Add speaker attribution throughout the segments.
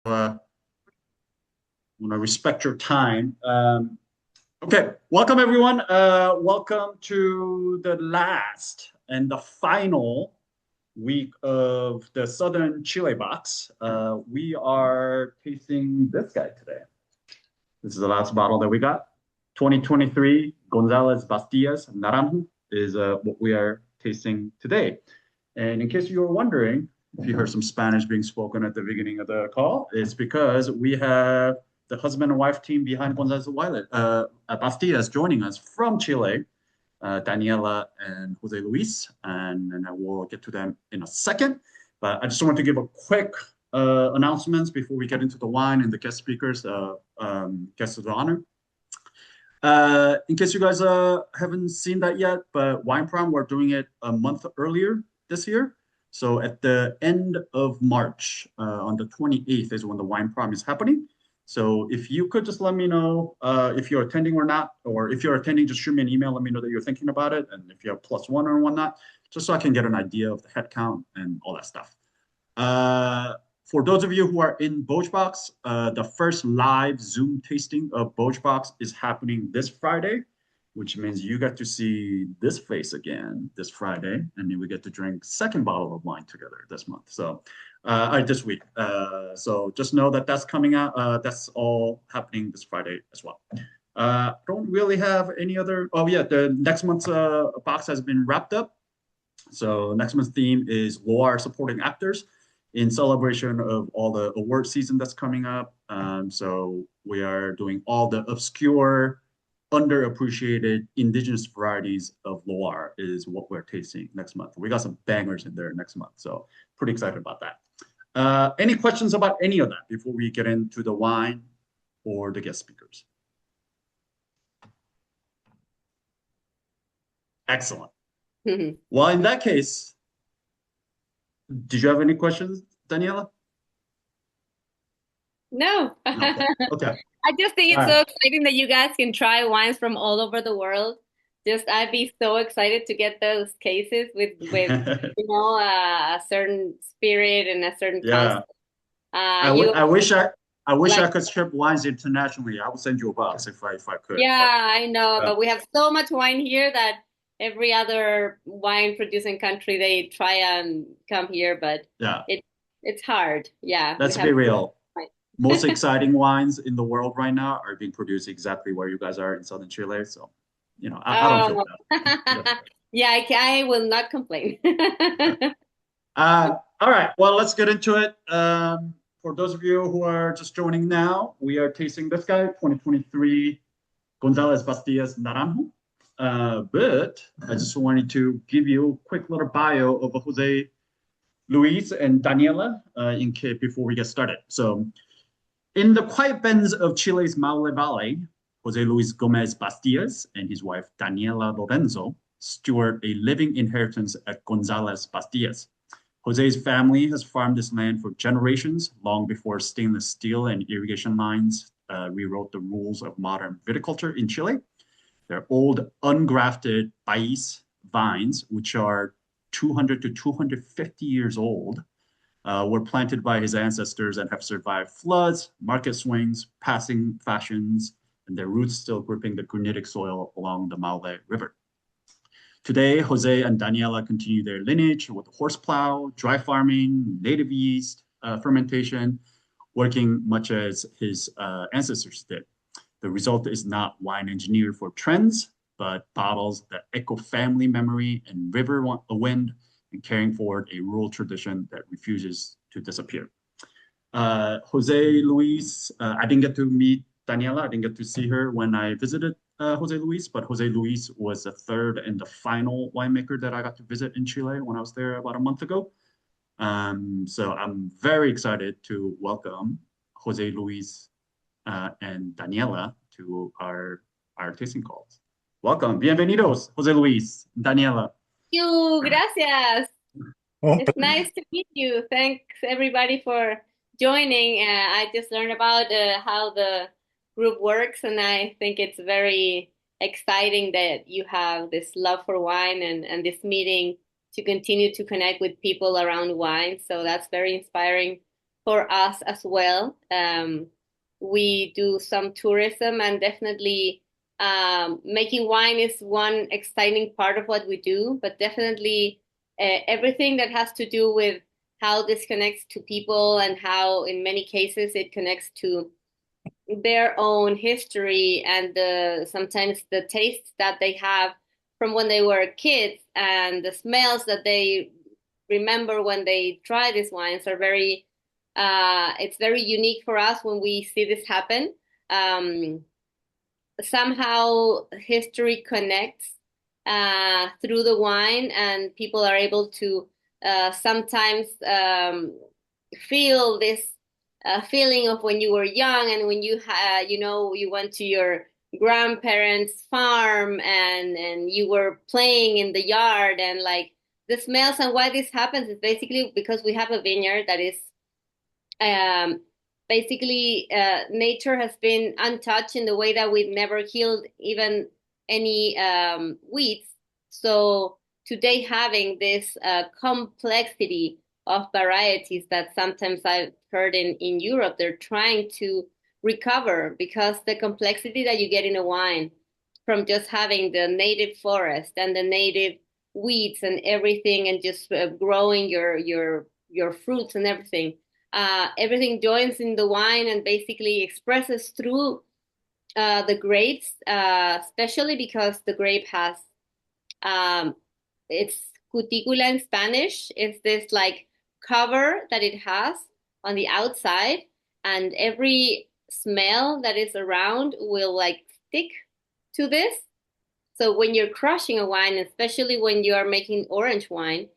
Speaker 1: Want to respect your time. Okay, welcome everyone. Welcome to the last and the final week of the Southern Chile box. We are tasting this guy today. This is the last bottle that we got. 2023 Gonzalez Bastias Naranjo is what we are tasting today. And in case you were wondering, if you heard some Spanish being spoken at the beginning of the call, it's because we have the husband and wife team behind Gonzalez Bastias joining us from Chile, Daniela and Jose Luis, and I will get to them in a second. But I just want to give a quick announcements before we get into the wine and the guest speakers, guests of the honor. In case you guys haven't seen that yet, but Wine Prom, we're doing it a month earlier this year. So at the end of March, on the 28th is when the Wine Prom is happening. So if you could just let me know if you're attending or not, or if you're attending, just shoot me an email, let me know that you're thinking about it, and if you have +1 or whatnot, just so I can get an idea of the head count and all that stuff. For those of you who are in Bochbox, the first live Zoom tasting of Bochbox is happening this Friday, which means you get to see this face again this Friday, and then we get to drink second bottle of wine together this month. So, this week. So just know that that's coming out. That's all happening this Friday as well. Don't really have any other. Oh yeah, the next month's box has been wrapped up. So next month's theme is Loire supporting actors in celebration of all the award season that's coming up. So we are doing all the obscure, underappreciated indigenous varieties of Loire is what we're tasting next month. We got some bangers in there next month. So pretty excited about that. Any questions about any of that before we get into the wine or the guest speakers? Excellent. Well, in that case, did you have any questions, Daniela?
Speaker 2: No.
Speaker 1: No. Okay.
Speaker 2: I just think
Speaker 1: All
Speaker 2: it's so
Speaker 1: right.
Speaker 2: exciting that you guys can try wines from all over the world. Just I'd be so excited to get those cases with a certain spirit and a certain
Speaker 1: Yeah.
Speaker 2: concept. You
Speaker 1: I wish
Speaker 2: like
Speaker 1: I could ship wines internationally. I would send you a box if I could. But
Speaker 2: yeah, I know,
Speaker 1: uh,
Speaker 2: but we have so much wine here that every other wine producing country they try and come here, but
Speaker 1: yeah,
Speaker 2: it it's hard. Yeah, we
Speaker 1: let's be
Speaker 2: have
Speaker 1: real. Most
Speaker 2: wine.
Speaker 1: exciting wines in the world right now are being produced exactly where you guys are in southern Chile. So, I don't feel
Speaker 2: Oh,
Speaker 1: bad. Yeah.
Speaker 2: yeah, I will not complain.
Speaker 1: Okay. All right. Well, let's get into it. For those of you who are just joining now, we are tasting this guy, 2023 Gonzalez Bastias Naranjo. But I just wanted to give you a quick little bio of Jose Luis and Daniela in case before we get started. So, in the quiet bends of Chile's Maule Valley, Jose Luis Gomez Bastias and his wife Daniela Lorenzo steward a living inheritance at Gonzalez Bastias. Jose's family has farmed this land for generations, long before stainless steel and irrigation lines rewrote the rules of modern viticulture in Chile. They're old, ungrafted pais vines, which are 200 to 250 years old, were planted by his ancestors and have survived floods, market swings, passing fashions, and their roots still gripping the granitic soil along the Maule River. Today, Jose and Daniela continue their lineage with horseplow, dry farming, native yeast, fermentation, working much as his ancestors did. The result is not wine engineered for trends, but bottles that echo family memory and river wind and carrying forward a rural tradition that refuses to disappear. Jose Luis, I didn't get to meet Daniela. I didn't get to see her when I visited Jose Luis, but Jose Luis was the third and the final winemaker that I got to visit in Chile when I was there about a month ago. So I'm very excited to welcome Jose Luis and Daniela to our tasting calls. Welcome, bienvenidos, Jose Luis, Daniela.
Speaker 2: You, gracias. It's nice to meet you. Thanks everybody for joining. I just learned about how the group works, and I think it's very exciting that you have this love for wine and this meeting to continue to connect with people around wine. So that's very inspiring for us as well. We do some tourism, and definitely making wine is one exciting part of what we do, but definitely everything that has to do with how this connects to people and how, in many cases, it connects to their own history and sometimes the tastes that they have from when they were kids and the smells that they remember when they try these wines are very it's very unique for us when we see this happen. Somehow history connects through the wine, and people are able to sometimes feel this feeling of when you were young and when you went to your grandparents' farm and you were playing in the yard, and like the smells. And why this happens is basically because we have a vineyard that is um, basically nature has been untouched in the way that we've never killed even any weeds. So today having this complexity of varieties that sometimes I've heard in Europe, they're trying to recover because the complexity that you get in a wine from just having the native forest and the native weeds and everything and just growing your fruits and everything, everything joins in the wine and basically expresses through the grapes, especially because the grape has um, its cuticula in Spanish. It's this like cover that it has on the outside, and every smell that is around will like stick to this. So when you're crushing a wine, especially when you are making orange wine,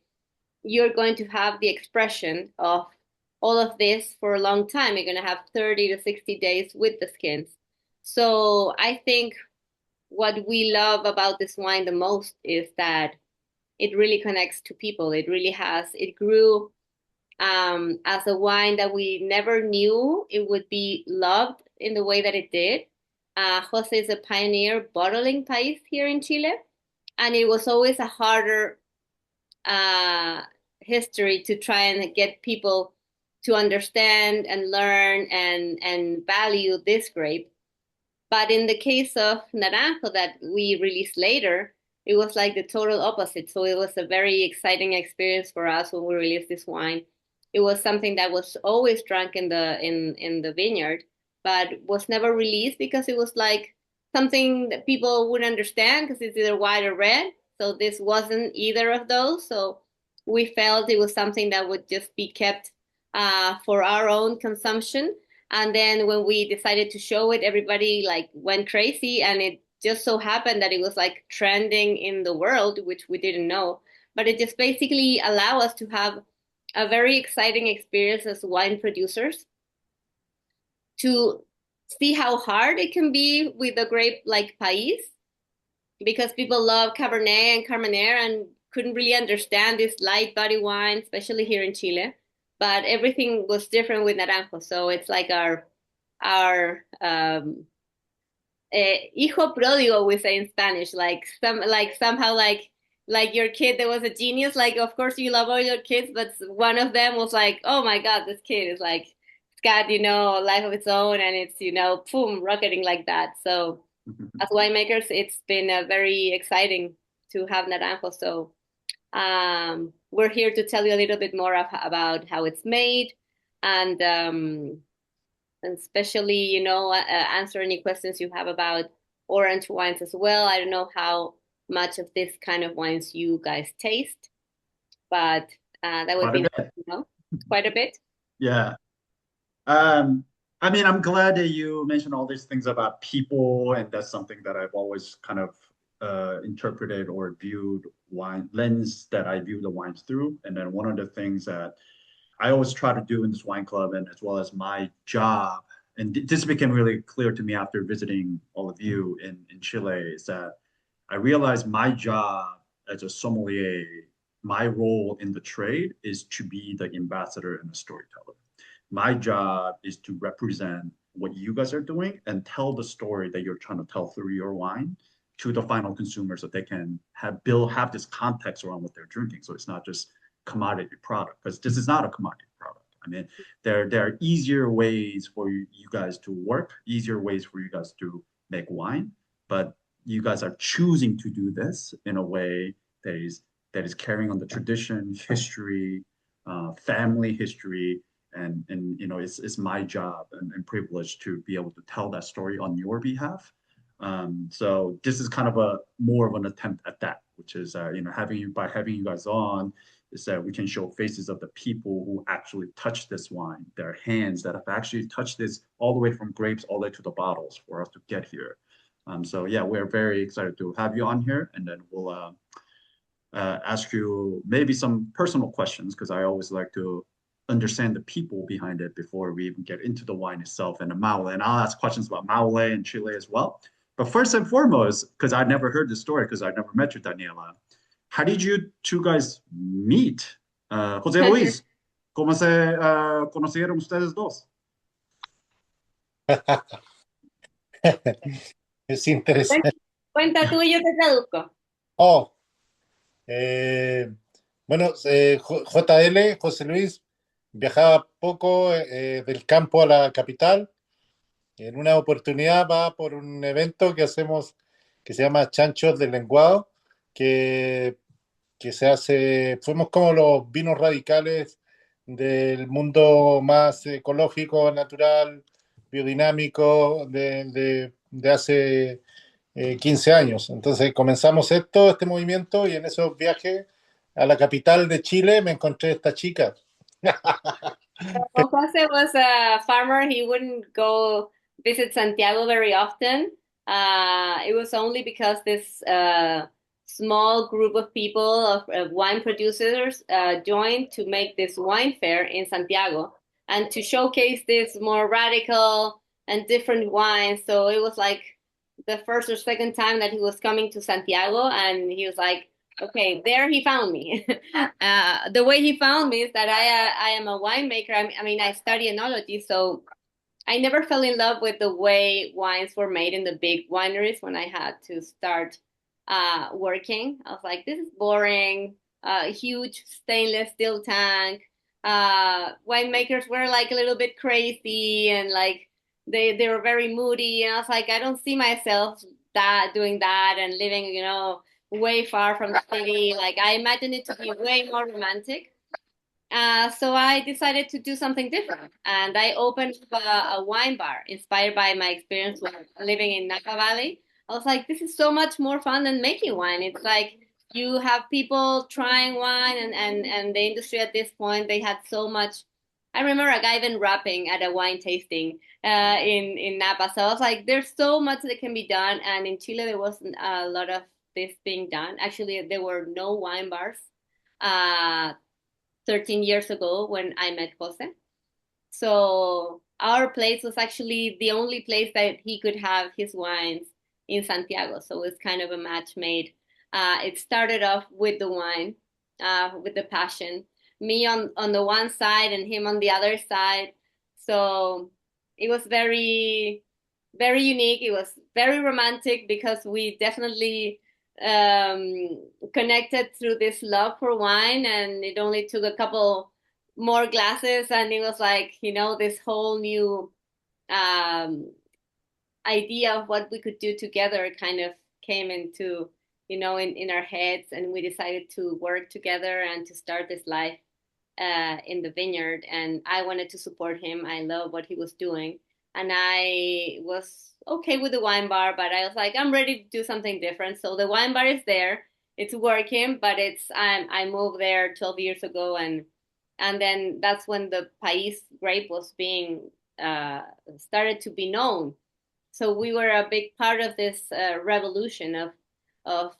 Speaker 2: you're going to have the expression of all of this for a long time. You're going to have 30 to 60 days with the skins. So I think what we love about this wine the most is that it really connects to people. It grew as a wine that we never knew it would be loved in the way that it did. Jose is a pioneer bottling país here in Chile, and it was always a harder uh, history to try and get people to understand and learn and value this grape. But in the case of Naranjo that we released later, it was like the total opposite. So it was a very exciting experience for us when we released this wine. It was something that was always drunk in the vineyard, but was never released because it was like something that people wouldn't understand because it's either white or red. So this wasn't either of those. So we felt it was something that would just be kept for our own consumption. And then when we decided to show it, everybody like went crazy, and it just so happened that it was like trending in the world, which we didn't know. But it just basically allowed us to have a very exciting experience as wine producers to see how hard it can be with a grape like País, because people love Cabernet and Carmenere and couldn't really understand this light body wine, especially here in Chile. But everything was different with Naranjo, so it's like our hijo pródigo, we say in Spanish, like somehow like your kid that was a genius. Like of course you love all your kids, but one of them was like, oh my God, this kid is like it's got a life of its own, and it's boom rocketing like that. So as winemakers, it's been very exciting to have Naranjo. So we're here to tell you a little bit more about how it's made, and especially, answer any questions you have about orange wines as well. I don't know how much of this kind of wines you guys taste, but that would
Speaker 1: Quite a
Speaker 2: be nice
Speaker 1: bit.
Speaker 2: to know. Quite a bit.
Speaker 1: Yeah. Um, I mean, I'm glad that you mentioned all these things about people, and that's something that I've always kind of interpreted or viewed wine lens that I view the wines through. And then one of the things that I always try to do in this wine club, and as well as my job, and this became really clear to me after visiting all of you in Chile, is that I realized my job as a sommelier, my role in the trade is to be the ambassador and the storyteller. My job is to represent what you guys are doing and tell the story that you're trying to tell through your wine to the final consumer so they can have this context around what they're drinking. So it's not just commodity product, because this is not a commodity product. I mean, there are easier ways for you guys to work, easier ways for you guys to make wine, but you guys are choosing to do this in a way that is carrying on the tradition, history, family history, and it's my job and privilege to be able to tell that story on your behalf. So this is kind of a more of an attempt at that, which is having you guys on, is that we can show faces of the people who actually touched this wine, their hands that have actually touched this all the way from grapes all the way to the bottles for us to get here. So yeah, we're very excited to have you on here, and then we'll ask you maybe some personal questions because I always like to understand the people behind it before we even get into the wine itself and the maule. And I'll ask questions about maule and Chile as well. But first and foremost, because I never heard the story because I never met you, Daniela, how did you two guys meet? José Luis, ¿cómo se conocieron ustedes dos?
Speaker 3: Es interesante.
Speaker 2: Cuenta tú y yo te traduzco.
Speaker 3: Oh, bueno, JL, José Luis, viajaba poco del campo a la capital. En una oportunidad va por un evento que hacemos que se llama Chanchos del Lenguado, que, que se hace, fuimos como los vinos radicales del mundo más ecológico, natural, biodinámico de hace 15 años. Entonces comenzamos este movimiento y en esos viajes a la capital de Chile me encontré esta chica.
Speaker 2: Well, Jose was a farmer. He wouldn't go visit Santiago very often. It was only because this small group of people of wine producers joined to make this wine fair in Santiago and to showcase this more radical and different wines. So it was like the first or second time that he was coming to Santiago, and he was like, okay, there he found me. The way he found me is that I am a winemaker. I mean, I study enology, so I never fell in love with the way wines were made in the big wineries when I had to start working. I was like, this is boring. Huge stainless steel tank. Winemakers were like a little bit crazy and like they were very moody, and I was like, I don't see myself doing that and living, way far from the city. Like I imagine it to be way more romantic. So I decided to do something different, and I opened a wine bar inspired by my experience with living in Napa Valley. I was like, this is so much more fun than making wine. It's like you have people trying wine, and the industry at this point, they had so much. I remember a guy even rapping at a wine tasting in Napa. So I was like, there's so much that can be done, and in Chile there wasn't a lot of this being done. Actually, there were no wine bars. Uh, 13 years ago when I met Jose. So our place was actually the only place that he could have his wines in Santiago. So it was kind of a match made. It started off with the wine, with the passion. Me on the one side and him on the other side. So it was very, very unique. It was very romantic because we definitely connected through this love for wine, and it only took a couple more glasses and it was like, this whole new idea of what we could do together kind of came into, in our heads, and we decided to work together and to start this life in the vineyard. And I wanted to support him. I love what he was doing, and I was okay with the wine bar, but I was like, I'm ready to do something different. So the wine bar is there, it's working, but I moved there 12 years ago, and then that's when the Pais grape was being started to be known. So we were a big part of this revolution of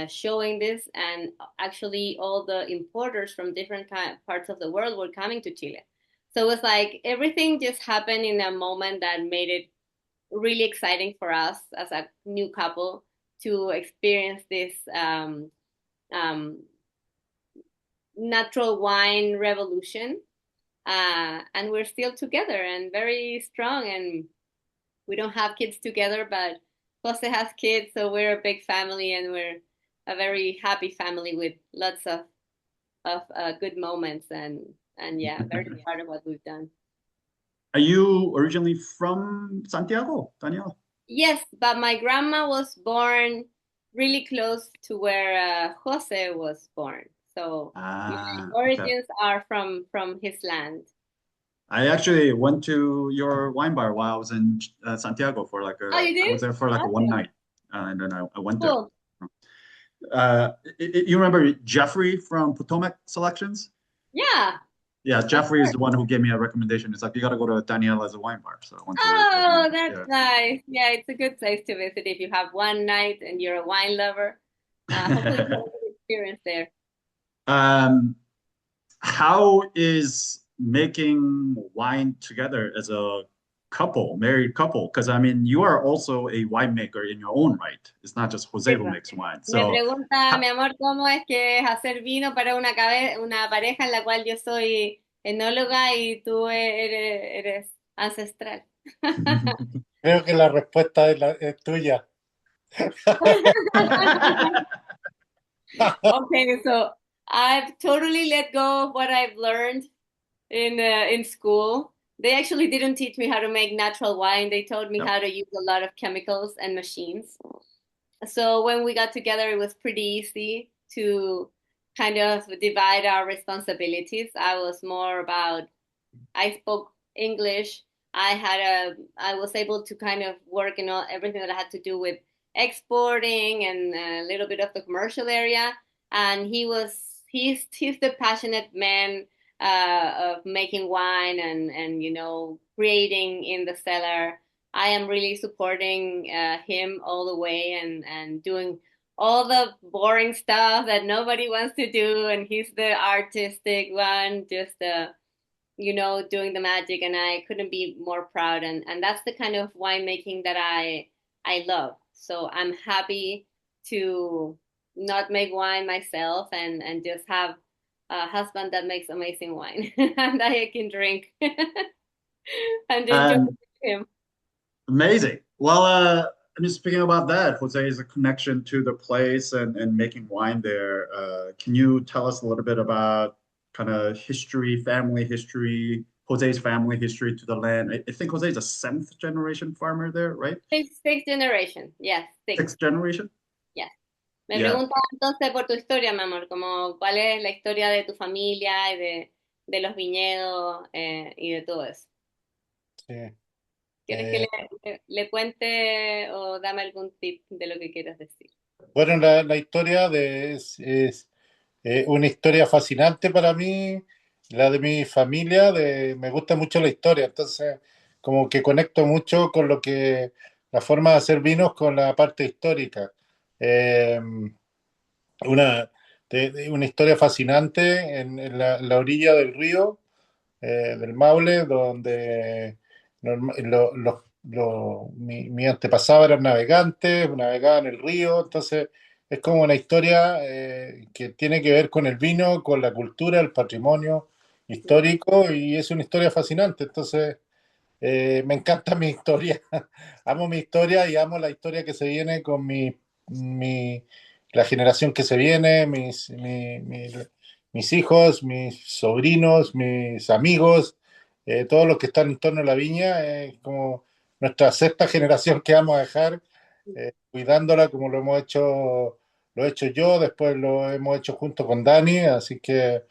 Speaker 2: showing this, and actually all the importers from different parts of the world were coming to Chile. So it was like everything just happened in a moment that made it really exciting for us as a new couple to experience this natural wine revolution. And we're still together and very strong. And we don't have kids together, but Jose has kids, so we're a big family, and we're a very happy family with lots of good moments And yeah, very proud of what we've done.
Speaker 1: Are you originally from Santiago, Daniela?
Speaker 2: Yes, but my grandma was born really close to where Jose was born. So my
Speaker 1: Okay.
Speaker 2: origins are from his land.
Speaker 1: I actually went to your wine bar while I was in Santiago for
Speaker 2: Oh, you
Speaker 1: I
Speaker 2: did?
Speaker 1: was there for like a one
Speaker 2: Awesome.
Speaker 1: night, and then I went there.
Speaker 2: Cool.
Speaker 1: You remember Jeffrey from Potomac Selections?
Speaker 2: Yeah,
Speaker 1: Yeah,
Speaker 2: of
Speaker 1: Jeffrey is
Speaker 2: course.
Speaker 1: the one who gave me a recommendation. It's like you got to go to Daniela's wine bar, so I went to the wine
Speaker 2: Oh,
Speaker 1: bar.
Speaker 2: that's
Speaker 1: Yeah.
Speaker 2: nice. Yeah, it's a good place to visit if you have one night and you're a wine lover. Hopefully you have a good experience there.
Speaker 1: Um, how is making wine together as a couple, married couple? Because I mean, you are also a winemaker in your own right. It's not just Jose who
Speaker 2: Eso.
Speaker 1: makes wine.
Speaker 2: Me
Speaker 1: So,
Speaker 2: pregunta, mi
Speaker 1: ha-
Speaker 2: amor, ¿cómo es que es hacer vino para una pareja en la cual yo soy enóloga y tú eres ancestral?
Speaker 3: Creo que la respuesta es tuya.
Speaker 2: Okay, so I've totally let go of what I've learned in school. They actually didn't teach me how to make natural wine. They told me
Speaker 1: Yep.
Speaker 2: how to use a lot of chemicals and machines. So when we got together, it was pretty easy to kind of divide our responsibilities. I was more about, I spoke English. I was able to kind of work in everything that I had to do with exporting and a little bit of the commercial area. And he's the passionate man of making wine and creating in the cellar. I am really supporting him all the way and doing all the boring stuff that nobody wants to do, and he's the artistic one, just doing the magic, and I couldn't be more proud, and that's the kind of winemaking that I love. So I'm happy to not make wine myself and just have a husband that makes amazing wine and I can drink and enjoy
Speaker 1: And
Speaker 2: him.
Speaker 1: amazing. Well, I mean, speaking about that, Jose is a connection to the place and making wine there. Can you tell us a little bit about kind of history, family history, Jose's family history to the land? I think Jose is a seventh generation farmer there, right?
Speaker 2: Sixth generation, yes, six,
Speaker 1: Sixth generation?
Speaker 2: yes. Me
Speaker 1: Yeah.
Speaker 2: preguntas entonces por tu historia, mi amor, como cuál es la historia de tu familia y de los viñedos y de todo eso.
Speaker 3: Sí.
Speaker 2: ¿Quieres que le cuente o dame algún tip de lo que quieras decir?
Speaker 3: Bueno, la historia es una historia fascinante para mí, la de mi familia, me gusta mucho la historia, entonces como que conecto mucho con la forma de hacer vinos con la parte histórica. Eh, una, una historia fascinante en la orilla del río, del Maule, donde mi antepasado eran navegantes, navegaban el río, entonces es como una historia que tiene que ver con el vino, con la cultura, el patrimonio histórico, y es una historia fascinante, entonces me encanta mi historia, amo mi historia y amo la historia que se viene con mi- la generación que se viene, mis hijos, mis sobrinos, mis amigos, todos los que están en torno a la viña, como nuestra sexta generación que vamos a dejar, cuidándola como lo he hecho yo, después lo hemos hecho junto con Dani, así que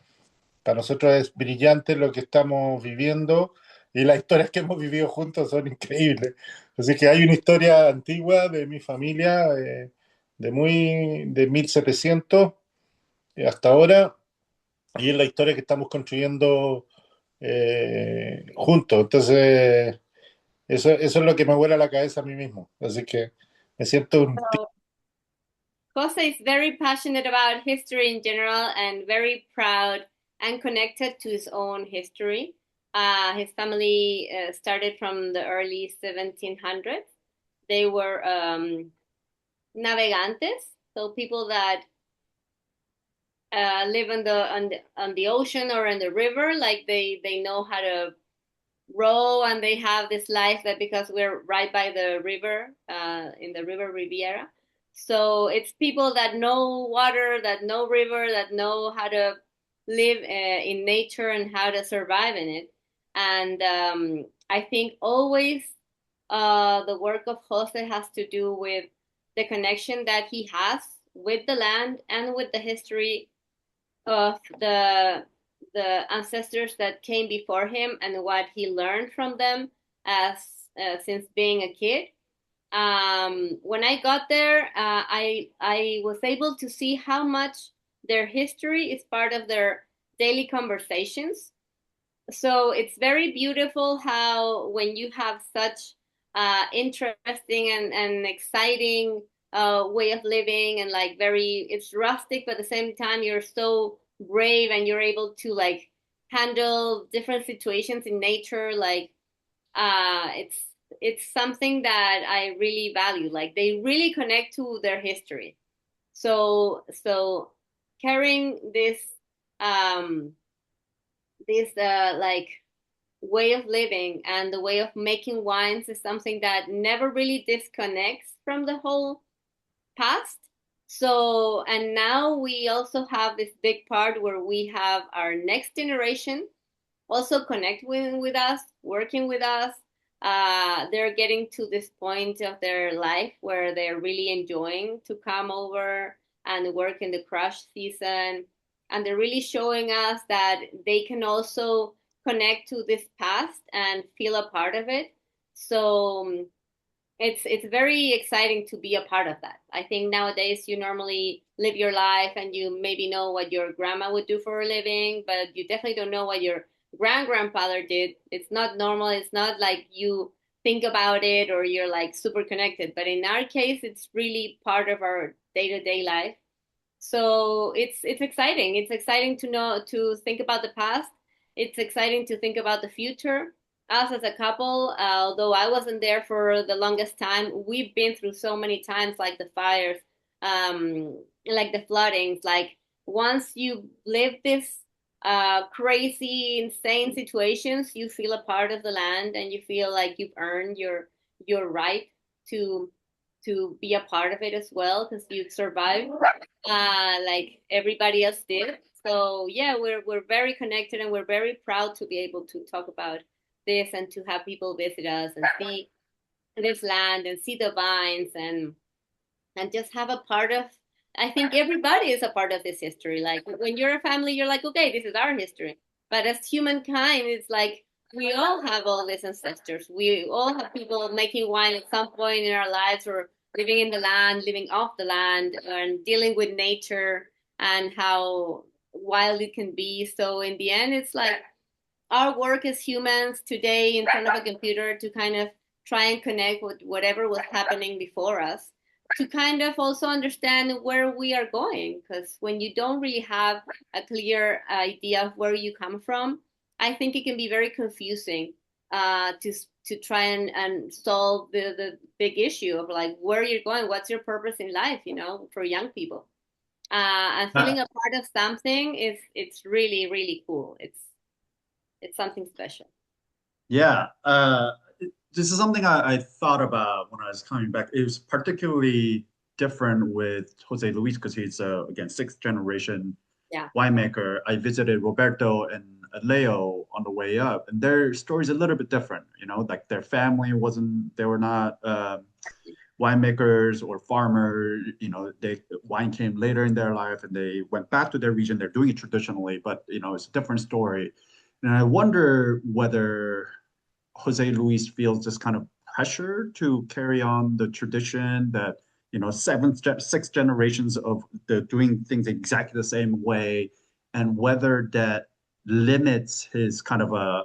Speaker 3: para nosotros es brillante lo que estamos viviendo y las historias que hemos vivido juntos son increíbles. Así que hay una historia antigua de mi familia, de 1700 hasta ahora, y es la historia que estamos construyendo juntos. Entonces, eso es lo que me vuela la cabeza a mí mismo. Así que me siento un
Speaker 2: So, Jose is very passionate about history in general and very proud and connected to his own history. His family started from the early 1700s. They were navegantes, so people that live on the ocean or in the river, like they know how to row, and they have this life that because we're right by the river, in the river Riviera. So it's people that know water, that know river, that know how to live in nature and how to survive in it. And I think always the work of Jose has to do with the connection that he has with the land and with the history of the ancestors that came before him and what he learned from them as since being a kid. When I got there, I was able to see how much their history is part of their daily conversations. So it's very beautiful how when you have such interesting and exciting way of living and like very it's rustic but at the same time you're so brave and you're able to like handle different situations in nature like uh it's it's something that I really value. Like they really connect to their history. So carrying um this like way of living and the way of making wines is something that never really disconnects from the whole past. So, and now we also have this big part where we have our next generation also connect with us, working with us. They're getting to this point of their life where they're really enjoying to come over and work in the crush season. And they're really showing us that they can also connect to this past and feel a part of it. So it's very exciting to be a part of that. I think nowadays you normally live your life and you maybe know what your grandma would do for a living, but you definitely don't know what your grandfather did. It's not normal. It's not like you think about it or you're like super connected. But in our case, it's really part of our day-to-day life. So it's exciting. It's exciting to know to think about the past. It's exciting to think about the future. Us as a couple, although I wasn't there for the longest time, we've been through so many times, like the fires, like the floodings. Like once you live this crazy, insane situations, you feel a part of the land, and you feel like you've earned your right to be a part of it as well because you survived like everybody else did. So yeah, we're very connected and we're very proud to be able to talk about this and to have people visit us and see this land and see the vines and just have a part of. I think everybody is a part of this history. Like when you're a family, you're like, okay, this is our history. But as humankind, it's like we all have all these ancestors. We all have people making wine at some point in our lives or living in the land, living off the land, and dealing with nature and how wild it can be. So in the end, it's like our work as humans today in front of a computer to kind of try and connect with whatever was happening before us to kind of also understand where we are going because when you don't really have a clear idea of where you come from I think it can be very confusing to try and solve the big issue of like where you're going, what's your purpose in life, you know, for young people. And feeling
Speaker 1: Uh,
Speaker 2: a part of something is it's really really cool. It's something special.
Speaker 1: yeah, this is something I thought about when I was coming back. It was particularly different with Jose Luis because he's again sixth generation
Speaker 2: Yeah.
Speaker 1: winemaker. I visited Roberto and Leo on the way up, and their story's a little bit different. You know, like their family wasn't, they were not winemakers or farmer. You know, they wine came later in their life, and they went back to their region. They're doing it traditionally, but you know, it's a different story. And I wonder whether Jose Luis feels this kind of pressure to carry on the tradition that you know six generations of the doing things exactly the same way, and whether that limits his kind of a,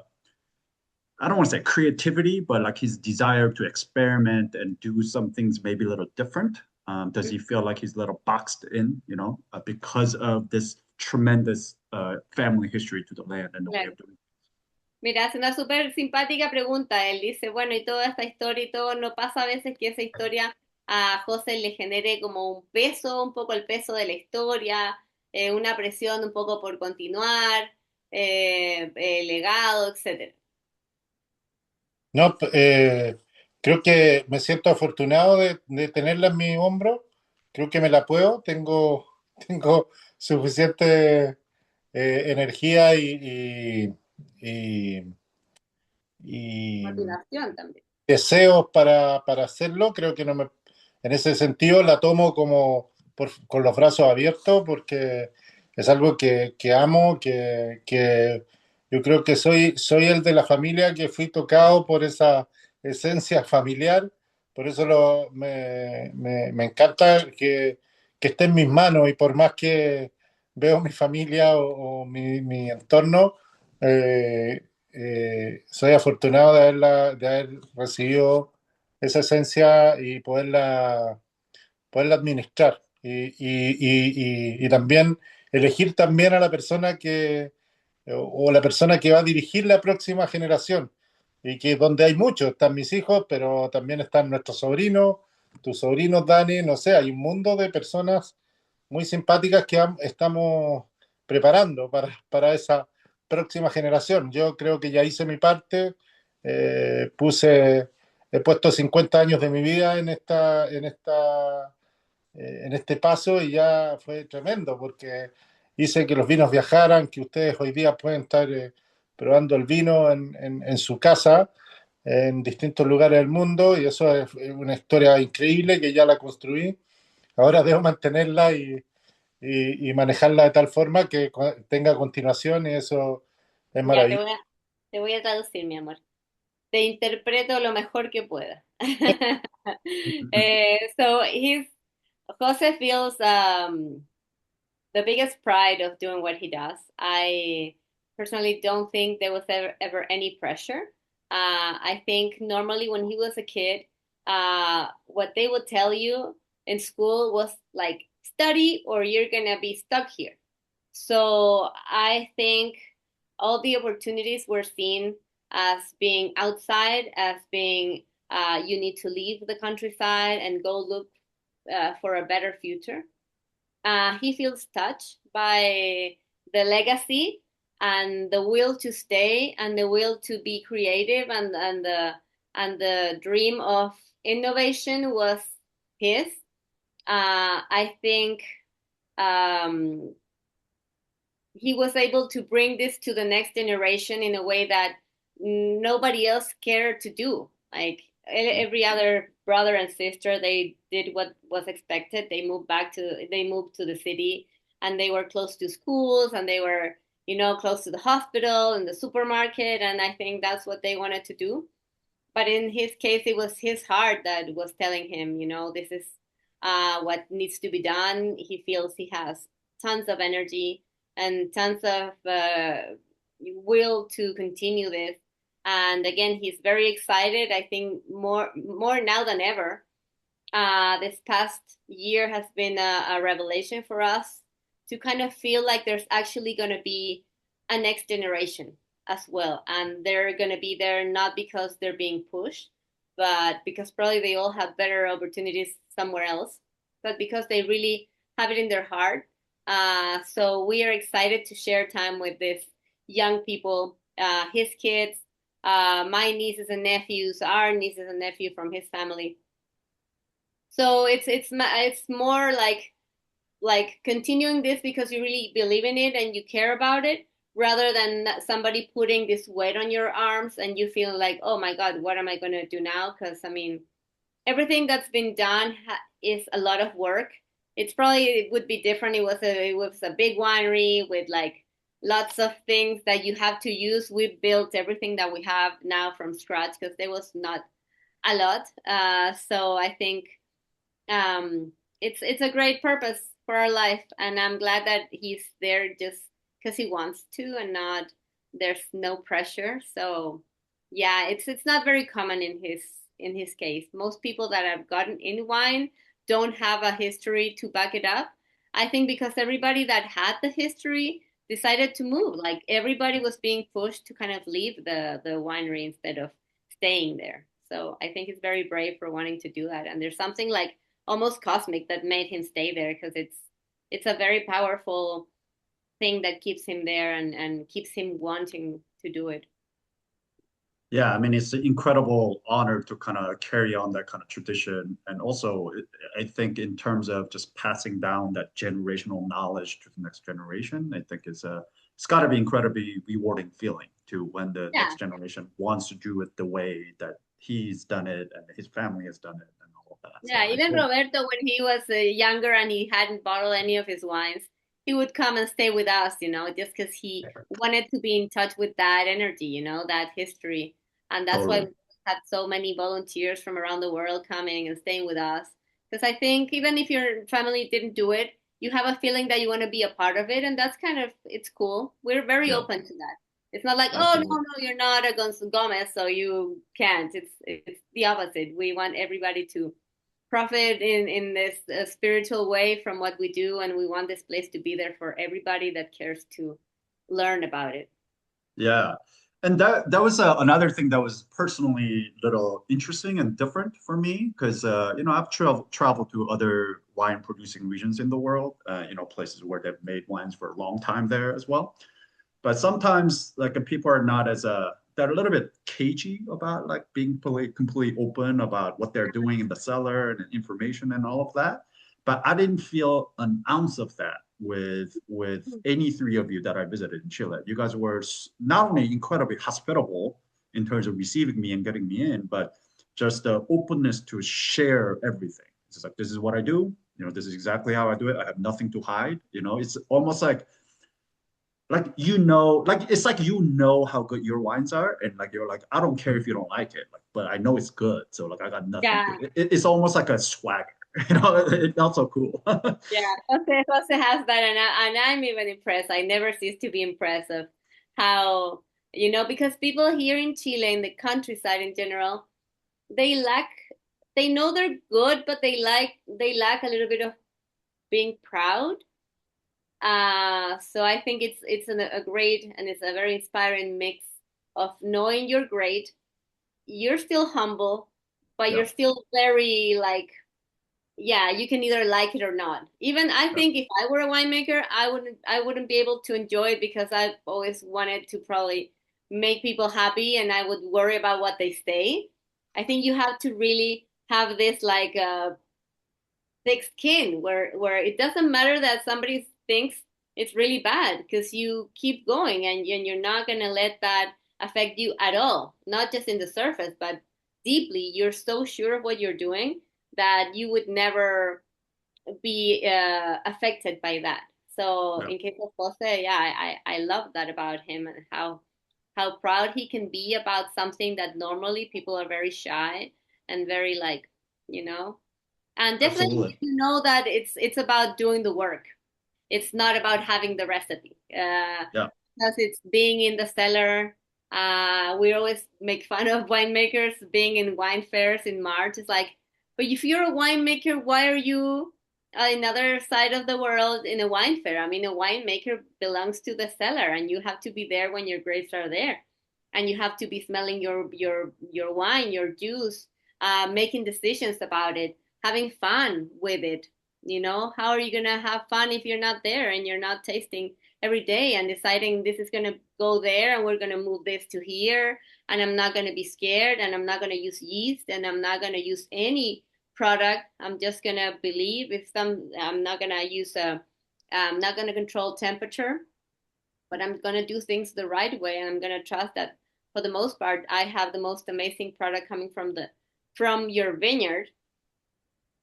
Speaker 1: I don't want to say creativity, but like his desire to experiment and do some things maybe a little different. Does he feel like he's a little boxed in, you know, because of this tremendous family history to the land and the way
Speaker 2: Claro.
Speaker 1: of doing
Speaker 2: Mira, hace una súper simpática pregunta. Él dice, bueno, y toda esta historia y todo, ¿no pasa a veces que esa historia a José le genere como un peso, un poco el peso de la historia, una presión un poco por continuar, legado, etcétera?
Speaker 3: No, creo que me siento afortunado de tenerla en mi hombro. Creo que me la puedo. Tengo suficiente energía y, y
Speaker 2: Motivación también.
Speaker 3: deseos para hacerlo. Creo que no me, en ese sentido la tomo como con los brazos abiertos porque es algo que amo, que yo creo que soy el de la familia que fui tocado por esa esencia familiar. Por eso me encanta que esté en mis manos y por más que veo mi familia o mi entorno, eh, soy afortunado de haber recibido esa esencia y poderla administrar. Y también elegir también a la persona o la persona que va a dirigir la próxima generación. Y que donde hay muchos, están mis hijos, pero también están nuestros sobrinos, tus sobrinos, Dani, no sé, hay un mundo de personas muy simpáticas que estamos preparando para esa próxima generación. Yo creo que ya hice mi parte, he puesto 50 años de mi vida en este paso y ya fue tremendo porque hice que los vinos viajaran, que ustedes hoy día pueden estar probando el vino en su casa, en distintos lugares del mundo y eso es una historia increíble que ya la construí. Ahora debo mantenerla y manejarla de tal forma que tenga continuación y eso es
Speaker 2: Ya,
Speaker 3: maravilloso.
Speaker 2: te voy a traducir, mi amor. Te interpreto lo mejor que pueda. So Jose feels the biggest pride of doing what he does. I personally don't think there was ever any pressure. I think normally when he was a kid, what they would tell you in school was like, study or you're gonna be stuck here. So I think all the opportunities were seen as being outside, as being you need to leave the countryside and go look for a better future. He feels touched by the legacy and the will to stay and the will to be creative and the dream of innovation was his. I think um, he was able to bring this to the next generation in a way that nobody else cared to do. Like every other brother and sister, they did what was expected. They moved to the city and they were close to schools and they were, close to the hospital and the supermarket. And I think that's what they wanted to do. But in his case, it was his heart that was telling him, this is what needs to be done. He feels he has tons of energy and tons of will to continue this. And again, he's very excited. I think more now than ever. This past year has been a revelation for us to kind of feel like there's actually going to be a next generation as well. And they're going to be there not because they're being pushed, but because probably they all have better opportunities somewhere else, but because they really have it in their heart. So we are excited to share time with these young people, his kids, my nieces and nephews, our nieces and nephew from his family. So it's more like continuing this because you really believe in it and you care about it rather than somebody putting this weight on your arms and you feel like, oh my God, what am I going to do now? Because I mean, everything that's been done is a lot of work. It would be different. It was a big winery with like lots of things that you have to use. We built everything that we have now from scratch because there was not a lot. So I think it's a great purpose for our life, and I'm glad that he's there just because he wants to, and not there's no pressure. So yeah, it's not very common in his case. Most people that have gotten in wine don't have a history to back it up. I think because everybody that had the history decided to move. Like everybody was being pushed to kind of leave the winery instead of staying there. So I think he's very brave for wanting to do that. And there's something like almost cosmic that made him stay there because it's a very powerful thing that keeps him there and keeps him wanting to do it.
Speaker 1: Yeah, I mean, it's an incredible honor to kind of carry on that kind of tradition. And also, I think in terms of just passing down that generational knowledge to the next generation, I think it's got to be incredibly rewarding feeling to when the
Speaker 2: Yeah.
Speaker 1: next generation wants to do it the way that he's done it and his family has done it and all of that. So
Speaker 2: Yeah,
Speaker 1: I
Speaker 2: even
Speaker 1: totally,
Speaker 2: Roberto, when he was younger and he hadn't bottled any of his wines, he would come and stay with us, just because he wanted to be in touch with that energy, that history. And that's why we
Speaker 1: totally.
Speaker 2: had so many volunteers from around the world coming and staying with us. Because I think even if your family didn't do it, you have a feeling that you want to be a part of it. And that's it's cool. We're very
Speaker 1: Yeah,
Speaker 2: open to that. It's not like, oh, no,
Speaker 1: absolutely.
Speaker 2: no, you're not a Gomez, so you can't. It's the opposite. We want everybody to profit in this spiritual way from what we do, and we want this place to be there for everybody that cares to learn about it.
Speaker 1: Yeah. And that was another thing that was personally a little interesting and different for me because I've traveled to other wine producing regions in the world, places where they've made wines for a long time there as well. But sometimes like people are not as they're a little bit cagey about like being completely open about what they're doing in the cellar and information and all of that. But I didn't feel an ounce of that with any three of you that I visited in Chile. You guys were not only incredibly hospitable in terms of receiving me and getting me in, but just the openness to share everything. It's just like this is what I do. This is exactly how I do it. I have nothing to hide. It's almost like it's like how good your wines are, and like you're like I don't care if you don't like it, like but I know it's good, so like I got nothing
Speaker 2: Yeah,
Speaker 1: to. It's almost like a swagger, it felt so cool.
Speaker 2: yeah. Jose has that, and I'm even impressed. I never cease to be impressed of how, because people here in Chile, in the countryside in general, they lack, they know they're good, but they lack a little bit of being proud. So I think a great and it's a very inspiring mix of knowing you're great, you're still humble, but
Speaker 1: Yeah,
Speaker 2: you're still very like, yeah, you can either like it or not. Even I
Speaker 1: yeah,
Speaker 2: think if I were a winemaker, I wouldn't be able to enjoy it because I've always wanted to probably make people happy and I would worry about what they say. I think you have to really have this like thick skin where it doesn't matter that somebody thinks it's really bad because you keep going and you're not going to let that affect you at all, not just in the surface but deeply. You're so sure of what you're doing that you would never be affected by that. So
Speaker 1: yeah,
Speaker 2: in case of Jose, yeah, I love that about him and how proud he can be about something that normally people are very shy and very like, you know and definitely,
Speaker 1: absolutely.
Speaker 2: you know that it's about doing the work. It's not about having the recipe.
Speaker 1: Yeah,
Speaker 2: Because it's being in the cellar. We always make fun of winemakers being in wine fairs in March. It's like, but if you're a winemaker, why are you another side of the world in a wine fair? I mean, a winemaker belongs to the cellar, and you have to be there when your grapes are there, and you have to be smelling your wine, your juice, making decisions about it, having fun with it. How are you gonna have fun if you're not there and you're not tasting every day and deciding this is going to go there and we're going to move this to here and I'm not going to be scared and I'm not going to use yeast and I'm not going to use any product. I'm just going to believe if I'm not going to I'm not going to control temperature, but I'm going to do things the right way and I'm going to trust that for the most part I have the most amazing product coming from your vineyard.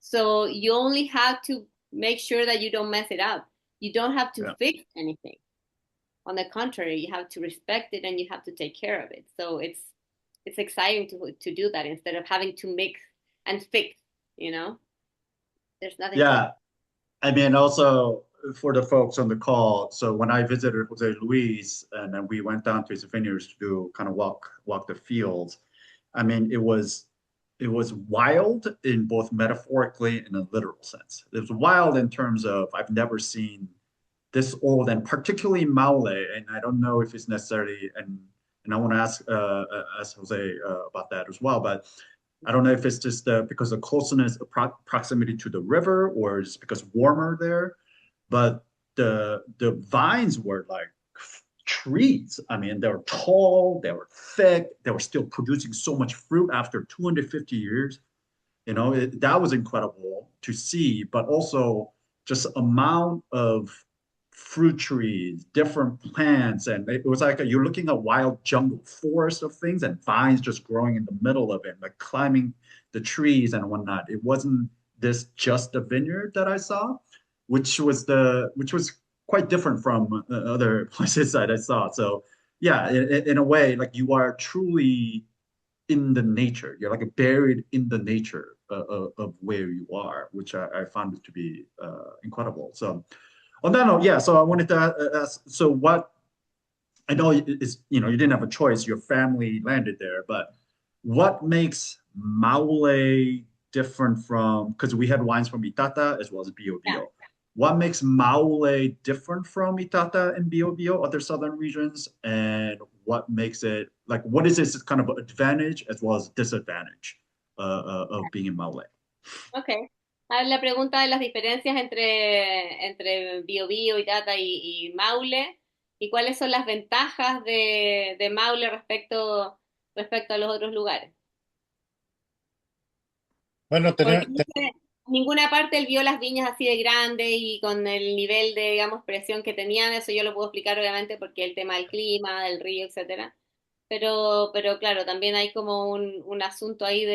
Speaker 2: So you only have to make sure that you don't mess it up. You don't have to
Speaker 1: yeah.
Speaker 2: fix anything. On the contrary, you have to respect it and you have to take care of it. So it's exciting to do that instead of having to mix and fix, you know? There's nothing fun.
Speaker 1: Yeah, I mean, also for the folks on the call, so when I visited Jose Luis and then we went down to his vineyards to do kind of walk the fields, I mean, it was wild in both metaphorically and a literal sense. It was wild in terms of I've never seen this old, and particularly Maule, and I don't know if it's necessarily, and I want to ask Jose about that as well, but I don't know if it's just because of closeness, proximity to the river, or just because warmer there. But the vines were like trees. I mean, they were tall, they were thick, they were still producing so much fruit after 250 years. That was incredible to see, but also just amount of fruit trees, different plants, and it was like you're looking at wild jungle forest of things and vines just growing in the middle of it, like climbing the trees and whatnot. It wasn't this just a vineyard that I saw, which was quite different from other places that I saw. So yeah, in a way, like you are truly in the nature. You're like buried in the nature of where you are, which I found it to be incredible. So on that note, yeah. So I wanted to ask. So what I know is you didn't have a choice. Your family landed there, but what makes Maule different from? Because we had wines from Itata as well as Bio
Speaker 2: Yeah.
Speaker 1: Bio. What makes Maule different from Itata and Bio Bio, other southern regions, and what makes it like? What is its kind of advantage as well as disadvantage of being in Maule?
Speaker 2: Okay. La pregunta de las diferencias entre Biobío, Itata y Maule, y cuáles son las ventajas de Maule respecto a los otros lugares.
Speaker 3: Bueno,
Speaker 2: Porque no sé, en ninguna parte él vio las viñas así de grandes y con el nivel de, digamos, presión que tenían, eso yo lo puedo explicar obviamente porque el tema del clima, del río, etcétera. Pero claro, también hay como un asunto ahí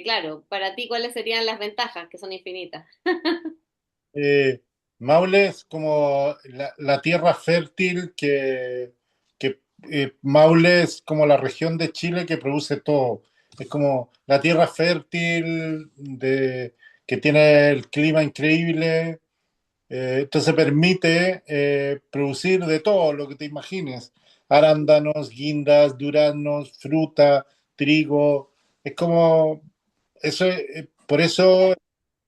Speaker 2: claro, para ti, ¿cuáles serían las ventajas? Que son infinitas.
Speaker 3: Eh, Maule es como la tierra fértil que Maule es como la región de Chile que produce todo. Es como la tierra fértil que tiene el clima increíble. Entonces permite producir de todo lo que te imagines. Arándanos, guindas, duraznos, fruta, trigo. Es como, por eso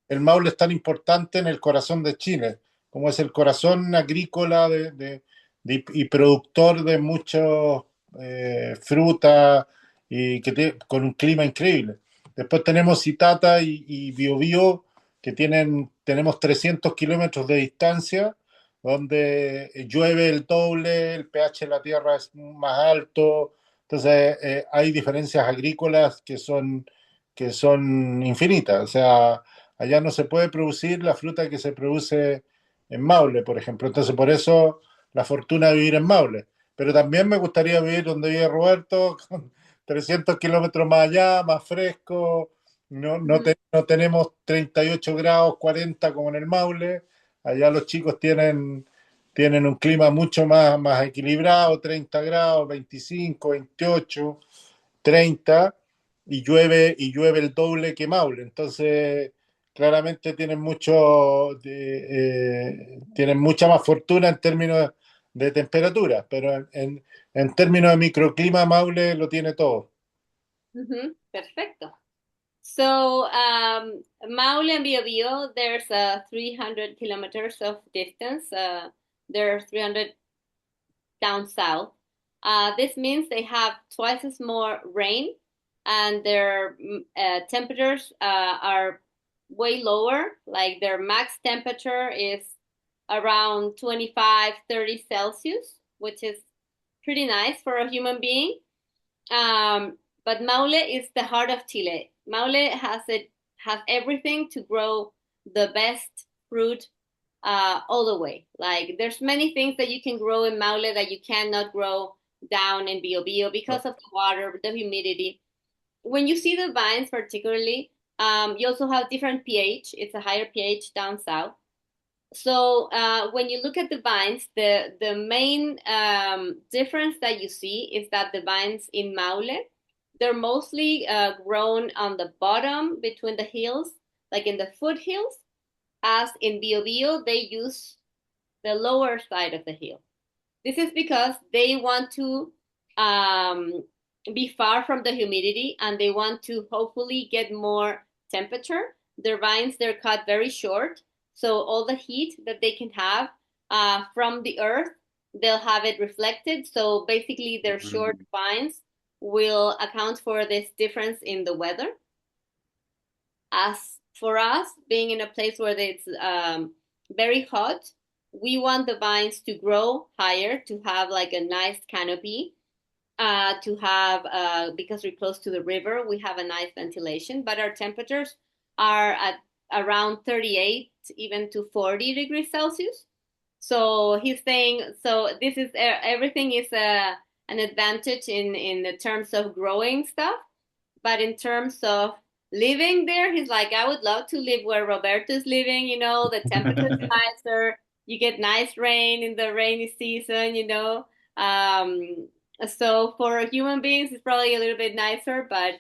Speaker 3: el Maule es tan importante en el corazón de Chile, como es el corazón agrícola y productor de muchos fruta con un clima increíble. Después tenemos Itata y Biobío, que tenemos 300 kilómetros de distancia, donde llueve el doble, el pH de la tierra es más alto, entonces hay diferencias agrícolas que son infinitas, o sea, allá no se puede producir la fruta que se produce en Maule, por ejemplo. Entonces, por eso la fortuna de vivir en Maule. Pero también me gustaría vivir donde vive Roberto, con 300 kilómetros más allá, más fresco. No, no,
Speaker 2: Ujú,
Speaker 3: no tenemos 38 grados, 40 como en el Maule. Allá los chicos tienen un clima mucho más equilibrado, 30 grados, 25, 28, 30 y llueve el doble que Maule. Entonces, claramente tienen mucha más fortuna en términos de temperatura, pero en términos de microclima, Maule lo tiene todo.
Speaker 2: ujú, perfecto. So, Maule and Biobío, there's 300 kilometers of distance. There's 300 down south. This means they have twice as more rain, and their temperatures are way lower. Like their max temperature is around 25, 30 Celsius, which is pretty nice for a human being. But Maule is the heart of Chile. Maule has everything to grow the best fruit all the way. Like there's many things that you can grow in Maule that you cannot grow down in Biobío because of the water, the humidity. When you see the vines, particularly, you also have different pH. It's a higher pH down south. So when you look at the vines, the main difference that you see is that the vines in Maule, they're mostly grown on the bottom between the hills, like in the foothills, as in Biobío, they use the lower side of the hill. This is because they want to um, be far from the humidity and they want to hopefully get more temperature. Their vines, they're cut very short. So all the heat that they can have from the earth, they'll have it reflected. So basically, their short
Speaker 1: Mhm.
Speaker 2: vines will account for this difference in the weather. As for us, being in a place where it's very hot, we want the vines to grow higher, to have like a nice canopy, to have, because we're close to the river, we have a nice ventilation, but our temperatures are at around 38, even to 40 degrees Celsius. So he's saying, so this is everything is an advantage in the terms of growing stuff, but in terms of living there, he's like, I would love to live where Roberto's living. The temperature's nicer. You get nice rain in the rainy season. Um, so for human beings, it's probably a little bit nicer, but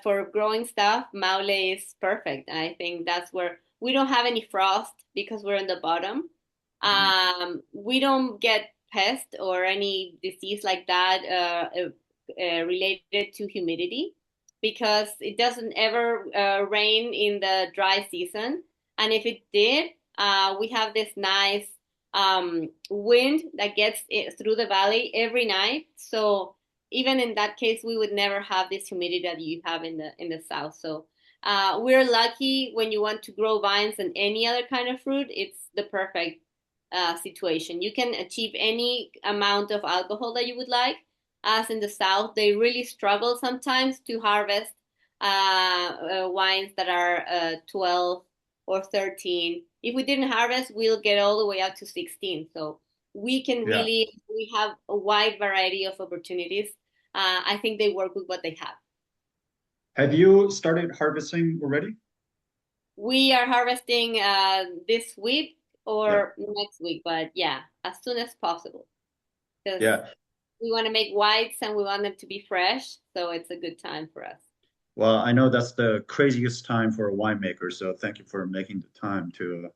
Speaker 2: for growing stuff, Maule is perfect. And I think that's where we don't have any frost because we're in the bottom. We don't get pest or any disease like that related to humidity because it doesn't ever rain in the dry season. And if it did, we have this nice wind that gets through the valley every night. So even in that case, we would never have this humidity that you have in the south. So we're lucky when you want to grow vines and any other kind of fruit. It's the perfect situation. You can achieve any amount of alcohol that you would like. As in the South, they really struggle sometimes to harvest wines that are 12 or 13. If we didn't harvest, we'll get all the way up to 16. So
Speaker 1: Yeah.
Speaker 2: we have a wide variety of opportunities. I think they work with what they have.
Speaker 1: Have you started harvesting already?
Speaker 2: We are harvesting this week
Speaker 1: Yeah.
Speaker 2: or next week, but yeah, as soon as possible. Because
Speaker 1: Yeah.
Speaker 2: we want to make whites and we want them to be fresh, so it's a good time for us.
Speaker 1: Well, I know that's the craziest time for a winemaker, so thank you for making the time to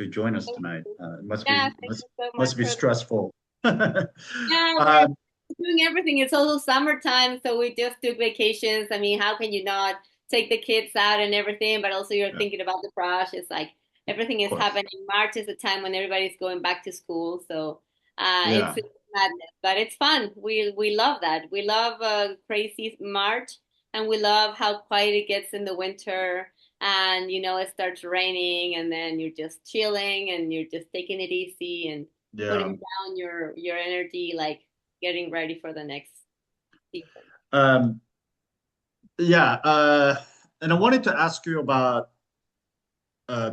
Speaker 1: join us tonight. It must
Speaker 2: Yeah,
Speaker 1: be
Speaker 2: thank you so much
Speaker 1: must be
Speaker 2: for.
Speaker 1: stressful.
Speaker 2: Yeah, we're
Speaker 1: Um,
Speaker 2: doing everything. It's also summertime, so we just took vacations. I mean, how can you not take the kids out and everything, but also you're
Speaker 1: yeah, of
Speaker 2: thinking about the crush. It's like everything is
Speaker 1: course.
Speaker 2: happening. March is the time when everybody's going back to school, so
Speaker 1: Yeah.
Speaker 2: it's madness, but it's fun. We love that. We love crazy March, and we love how quiet it gets in the winter. And it starts raining, and then you're just chilling, and you're just taking it easy and putting
Speaker 1: Yeah.
Speaker 2: down your energy, like getting ready for the next season.
Speaker 1: Um, yeah. And I wanted to ask you about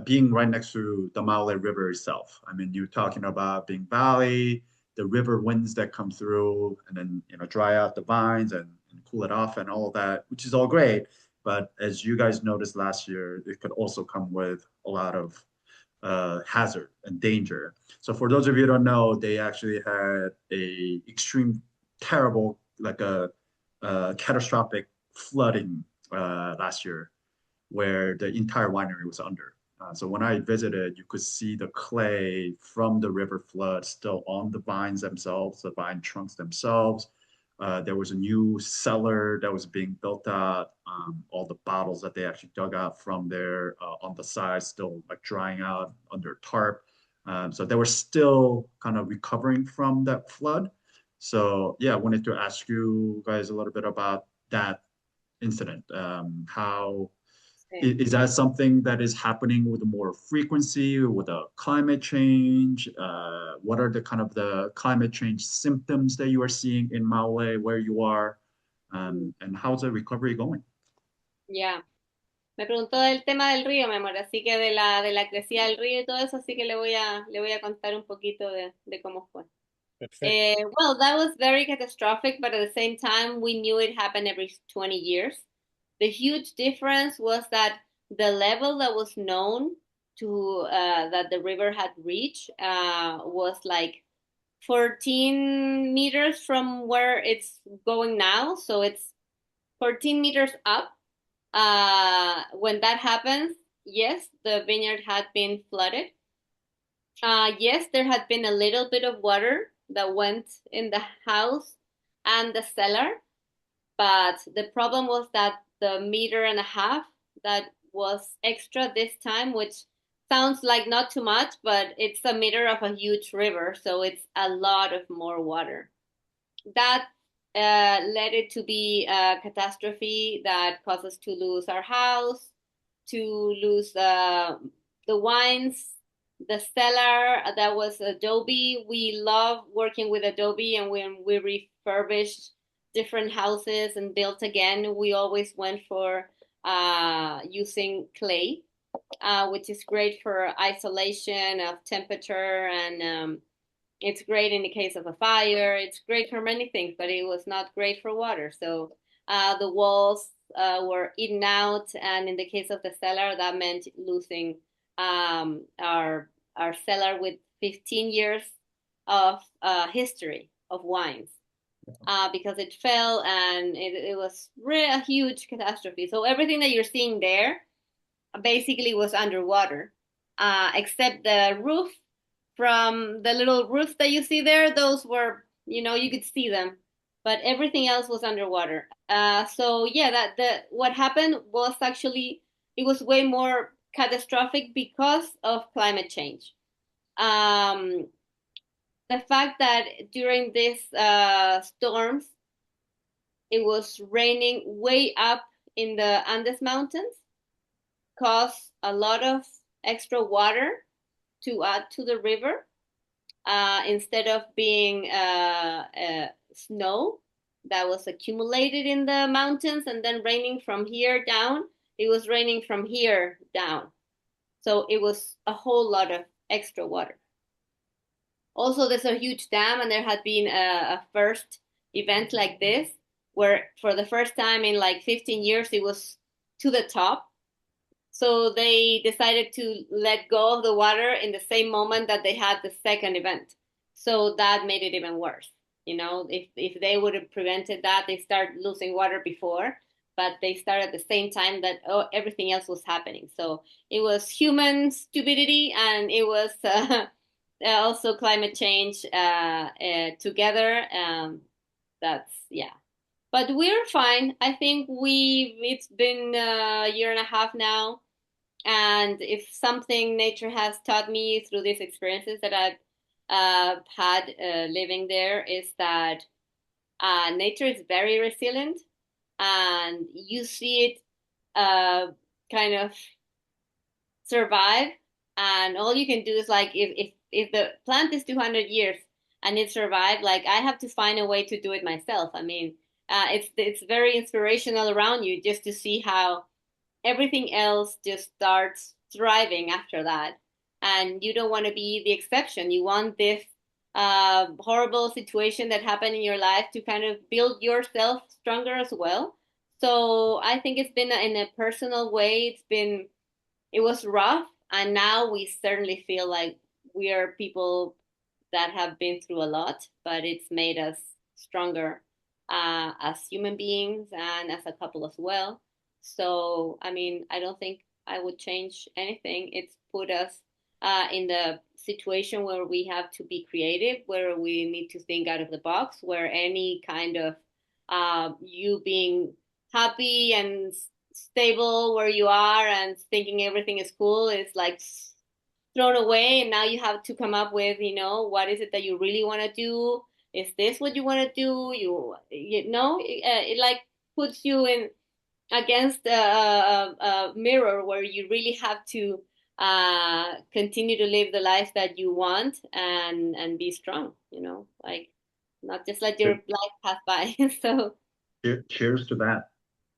Speaker 1: being right next to the Maule River itself. I mean, you're talking about being valley, the river winds that come through, and then dry out the vines and cool it off and all of that, which is all great. But as you guys noticed last year, it could also come with a lot of hazard and danger. So for those of you who don't know, they actually had a extreme, terrible, like a catastrophic flooding last year where the entire winery was under. So when I visited, you could see the clay from the river flood still on the vines themselves, the vine trunks themselves. There was a new cellar that was being built out. All the bottles that they actually dug out from there on the side still like drying out under tarp. So they were still kind of recovering from that flood. So yeah, I wanted to ask you guys a little bit about that incident. How
Speaker 2: Sí.
Speaker 1: is that something that is happening with more frequency with a climate change? What are the kind of the climate change symptoms that you are seeing in Maule where you are? And how's the recovery going?
Speaker 2: Ya. Me preguntó del tema del río, mi amor, así que de la crecida del río y todo eso, así que le voy a contar un poquito de cómo fue.
Speaker 3: Perfecto.
Speaker 2: Well, that was very catastrophic, but at the same time, we knew it happened every 20 years. The huge difference was that the level that was known to that the river had reached was like 14 meters from where it's going now. So it's 14 meters up. When that happens, yes, the vineyard had been flooded. Yes, there had been a little bit of water that went in the house and the cellar, but the problem was that the meter and a half that was extra this time, which sounds like not too much, but it's a meter of a huge river, so it's a lot of more water. That led it to be a catastrophe that caused us to lose our house, to lose the wines. the cellar that was adobe. We love working with adobe, and when we refurbished different houses and built again, we always went for using clay, which is great for isolation of temperature, and it's great in the case of a fire. It's great for many things, but it was not great for water. So the walls were eaten out, and in the case of the cellar, that meant losing our cellar with 15 years of history of wines. Because it fell, and it was really a huge catastrophe. So everything that you're seeing there basically was underwater, except the roof. From the little roofs that you see there, those were, you could see them, but everything else was underwater. So yeah, what happened was actually, it was way more catastrophic because of climate change. Um, the fact that during these storms, it was raining way up in the Andes Mountains, caused a lot of extra water to add to the river. Instead of being snow that was accumulated in the mountains and then raining from here down, it was raining from here down. So it was a whole lot of extra water. Also, there's a huge dam, and there had been a first event like this, where for the first time in like 15 years, it was to the top. So they decided to let go of the water in the same moment that they had the second event. So that made it even worse. If they would have prevented that, they start losing water before, but they started at the same time that everything else was happening. So it was human stupidity, and it was also climate change together. That's yeah. But we're fine. I think it's been a year and a half now. And if something nature has taught me through these experiences that I've had living there, is that nature is very resilient, and you see it kind of survive. And all you can do is, like, if the plant is 200 years and it survived, like, I have to find a way to do it myself. I mean, it's very inspirational around you, just to see how everything else just starts thriving after that. And you don't want to be the exception. You want this horrible situation that happened in your life to kind of build yourself stronger as well. So I think it's been in a personal way, it was rough. And now we certainly feel like we are people that have been through a lot, but it's made us stronger as human beings and as a couple as well. So, I mean, I don't think I would change anything. It's put us in the situation where we have to be creative, where we need to think out of the box, where any kind of you being happy and stable where you are and thinking everything is cool is like thrown away. And now you have to come up with, what is it that you really want to do? Is this what you want to do? It like puts you in against a mirror where you really have to continue to live the life that you want, and be strong, like not just let your life pass by. So
Speaker 1: Cheers to that.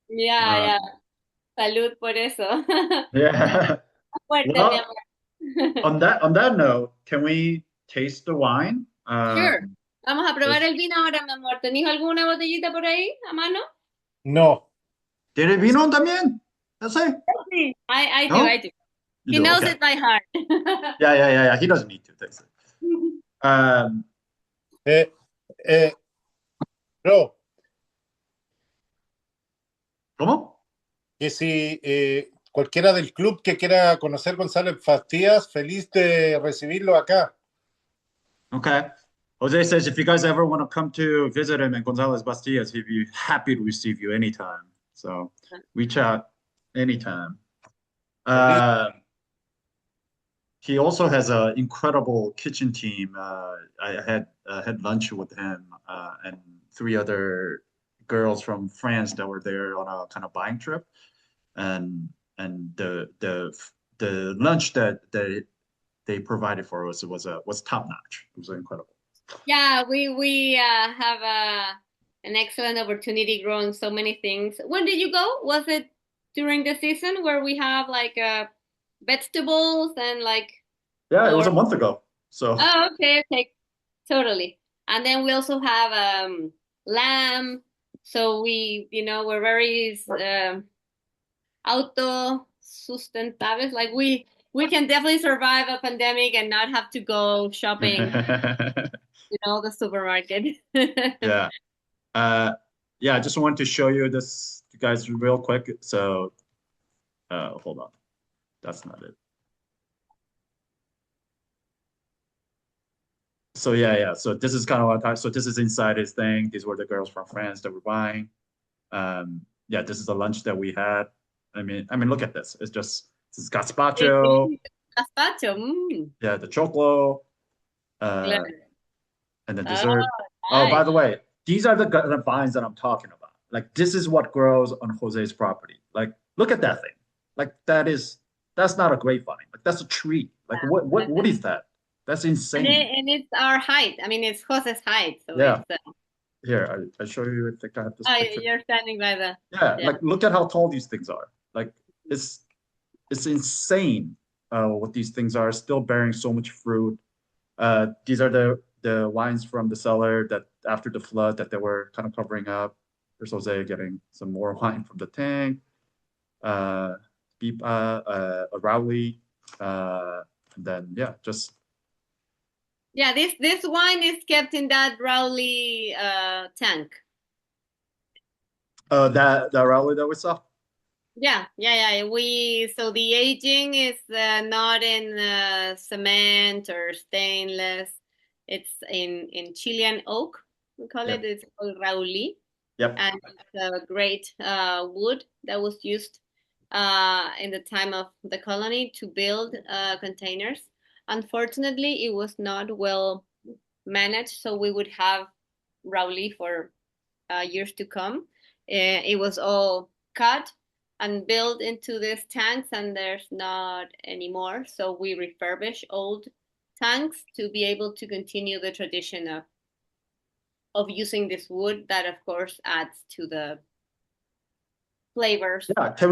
Speaker 2: yeah,
Speaker 1: Uh,
Speaker 2: yeah. Salud por eso.
Speaker 1: yeah.
Speaker 2: Fuerte, mi
Speaker 1: Well,
Speaker 2: amor.
Speaker 1: on that note, can we taste the wine?
Speaker 2: Sure. Vamos a probar
Speaker 1: Is-
Speaker 2: el vino ahora, mi amor. ¿Tenés alguna botellita por ahí a mano?
Speaker 3: No.
Speaker 1: ¿Tiene vino también? ¿Ese?
Speaker 2: Sí. I do, I
Speaker 1: No?
Speaker 2: do.
Speaker 1: You
Speaker 2: He
Speaker 1: do,
Speaker 2: knows
Speaker 1: okay.
Speaker 2: it by heart.
Speaker 1: Yeah. He doesn't need to taste it. Um,
Speaker 3: Eh, eh, no.
Speaker 1: ¿Cómo?
Speaker 3: Que si cualquiera del club que quiera conocer González Bastias, feliz de recibirlo acá.
Speaker 1: Okay. Jose says if you guys ever want to come to visit him in Gonzalez Bastias, he'd be happy to receive you anytime. So reach out anytime.
Speaker 3: Feliz.
Speaker 1: He also has an incredible kitchen team. I had lunch with him and three other girls from France that were there on a kind of buying trip, and the lunch that they provided for us was top notch. It was incredible.
Speaker 2: Yeah, we have an excellent opportunity growing so many things. When did you go? Was it during the season where we have like vegetables and like
Speaker 1: Yeah, it was
Speaker 2: or
Speaker 1: a month ago. So
Speaker 2: oh okay, okay, totally. And then we also have lamb. So we're very autosustentables. Like we can definitely survive a pandemic and not have to go shopping, the supermarket.
Speaker 1: yeah. Yeah, I just wanted to show you this, you guys, real quick. So hold on. That's not it. So yeah. So this is kind of what so this is inside his thing. These were the girls from France that were buying. Yeah, this is the lunch that we had. I mean, look at this. This is gazpacho.
Speaker 2: Gazpacho. Mm.
Speaker 1: Yeah, the choclo,
Speaker 2: Glad.
Speaker 1: uh, and then
Speaker 2: Oh,
Speaker 1: dessert. Oh, by
Speaker 2: nice.
Speaker 1: the way, these are the vines that I'm talking about. Like this is what grows on Jose's property. Like, look at that thing. Like that's not a grapevine. Like that's a tree. Like what is that? That's insane.
Speaker 2: And it's our height. I mean, it's Jose's height, so
Speaker 1: Yeah.
Speaker 2: it's.
Speaker 1: Here, I show you. I think I have this
Speaker 2: Oh,
Speaker 1: picture.
Speaker 2: you're standing by the.
Speaker 1: Yeah,
Speaker 2: Yeah.
Speaker 1: like look at how tall these things are. Like it's it's insane what these things are. Still bearing so much fruit. These are the wines from the cellar that after the flood that they were kind of covering up. There's Jose getting some more wine from the tank. Pipa, a Rowley, and then yeah, just
Speaker 2: Yeah, this wine is kept in that Rowley tank.
Speaker 1: that Rowley that we saw.
Speaker 2: Yeah. So the aging is not in cement or stainless. It's in Chilean oak. We call it.
Speaker 1: Yep.
Speaker 2: It's called Rowley,
Speaker 1: Yep.
Speaker 2: and it's a great wood that was used in the time of the colony to build containers. Unfortunately, it was not well managed, so we would have Rowley for years to come. It was all cut and built into these tanks, and there's not anymore. So we refurbish old tanks to be able to continue the tradition of using this wood that, of course, adds to the flavors.
Speaker 1: Yeah. Can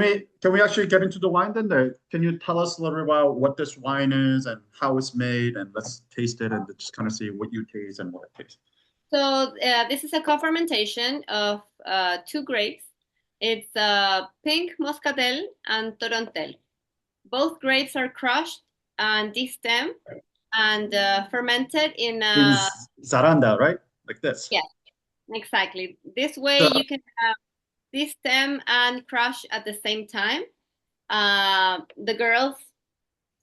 Speaker 1: we actually get into the wine then? Can you tell us a little bit about what this wine is and how it's made, and let's taste it and just kind of see what you taste and what it tastes.
Speaker 2: So this is a co-fermentation of two grapes. It's pink muscatel and torontel. Both grapes are crushed and destemmed and fermented in
Speaker 1: In Zaranda, right? Like this.
Speaker 2: yes, exactly. This way
Speaker 1: So,
Speaker 2: you can have destem and crush at the same time. The girls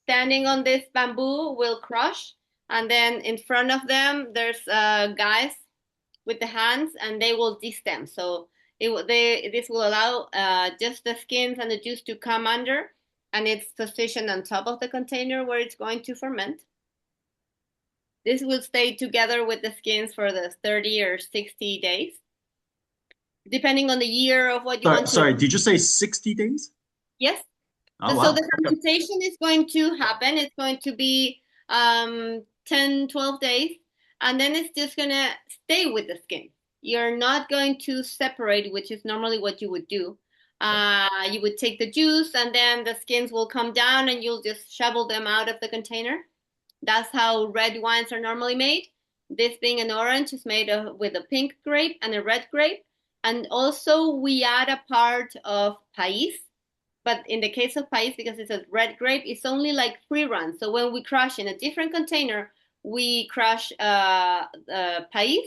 Speaker 2: standing on this bamboo will crush, and then in front of them there's guys with the hands, and they will destem. So this will allow just the skins and the juice to come under, and it's positioned on top of the container where it's going to ferment. This will stay together with the skins for the 30 or 60 days, depending on the year of what you want to.
Speaker 1: sorry, did you say 60 days?
Speaker 2: Yes.
Speaker 1: Oh,
Speaker 2: So
Speaker 1: wow.
Speaker 2: the fermentation is going to happen. It's going to be 10, 12 days, and then it's just going to stay with the skin. You're not going to separate, which is normally what you would do. You would take the juice, and then the skins will come down, and you'll just shovel them out of the container. That's how red wines are normally made. This being an orange is made with a pink grape and a red grape. And also we add a part of pais. But in the case of pais, because it's a red grape, it's only like free run. So when we crush in a different container, we crush pais.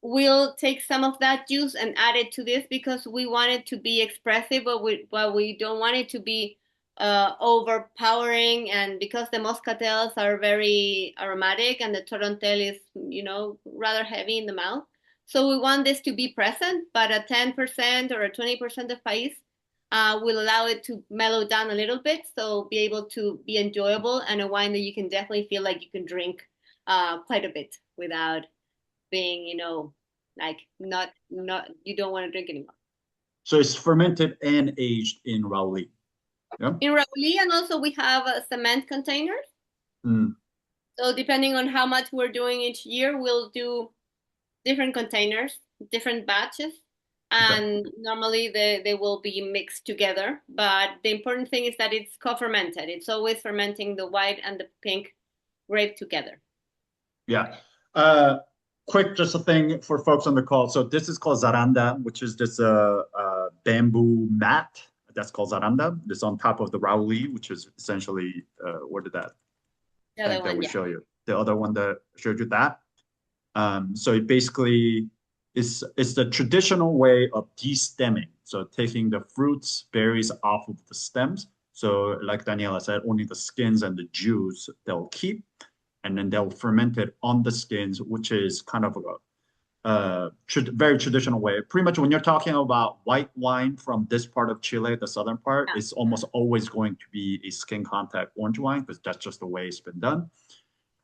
Speaker 2: We'll take some of that juice and add it to this because we want it to be expressive, but we don't want it to be overpowering. And because the muscatels are very aromatic and the torontel is, rather heavy in the mouth. So we want this to be present, but a 10% or a 20% of pais will allow it to mellow down a little bit. So be able to be enjoyable and a wine that you can definitely feel like you can drink quite a bit without being, like not you don't want to drink anymore.
Speaker 1: So it's fermented and aged in Rowley. Yeah.
Speaker 2: In Rowley, and also we have cement containers.
Speaker 1: Mm.
Speaker 2: So depending on how much we're doing each year, we'll do different containers, different batches,
Speaker 1: Okay.
Speaker 2: and normally they will be mixed together. But the important thing is that it's co-fermented. It's always fermenting the white and the pink grape together.
Speaker 1: Yeah. Quick, just a thing for folks on the call. So this is called zaranda, which is this bamboo mat that's called zaranda. This on top of the rauli, which is essentially what did that
Speaker 2: The other
Speaker 1: tank that
Speaker 2: one,
Speaker 1: we
Speaker 2: yeah.
Speaker 1: show you? The other one that showed you that. So it basically is the traditional way of de-stemming. So taking the fruits, berries off of the stems. So like Daniela said, only the skins and the juice they'll keep, and then they'll ferment it on the skins, which is kind of a very traditional way. Pretty much when you're talking about white wine from this part of Chile, the southern part,
Speaker 2: Yeah.
Speaker 1: it's almost always going to be a skin contact orange wine because that's just the way it's been done.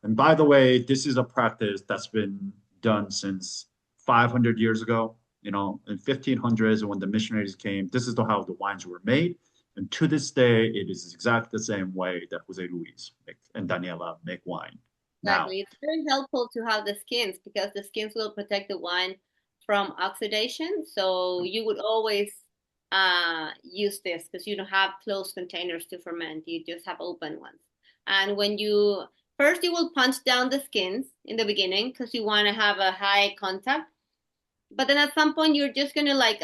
Speaker 1: And by the way, this is a practice that's been done since 500 years ago. You know, in 1500s when the missionaries came, this is how the wines were made. And to this day, it is exactly the same way that Jose Luis and Daniela make wine. Now,
Speaker 2: Exactly. It's very helpful to have the skins because the skins will protect the wine from oxidation. So you would always use this because you don't have closed containers to ferment. You just have open ones. And when you first you will punch down the skins in the beginning because you want to have a high contact. But then at some point you're just gonna like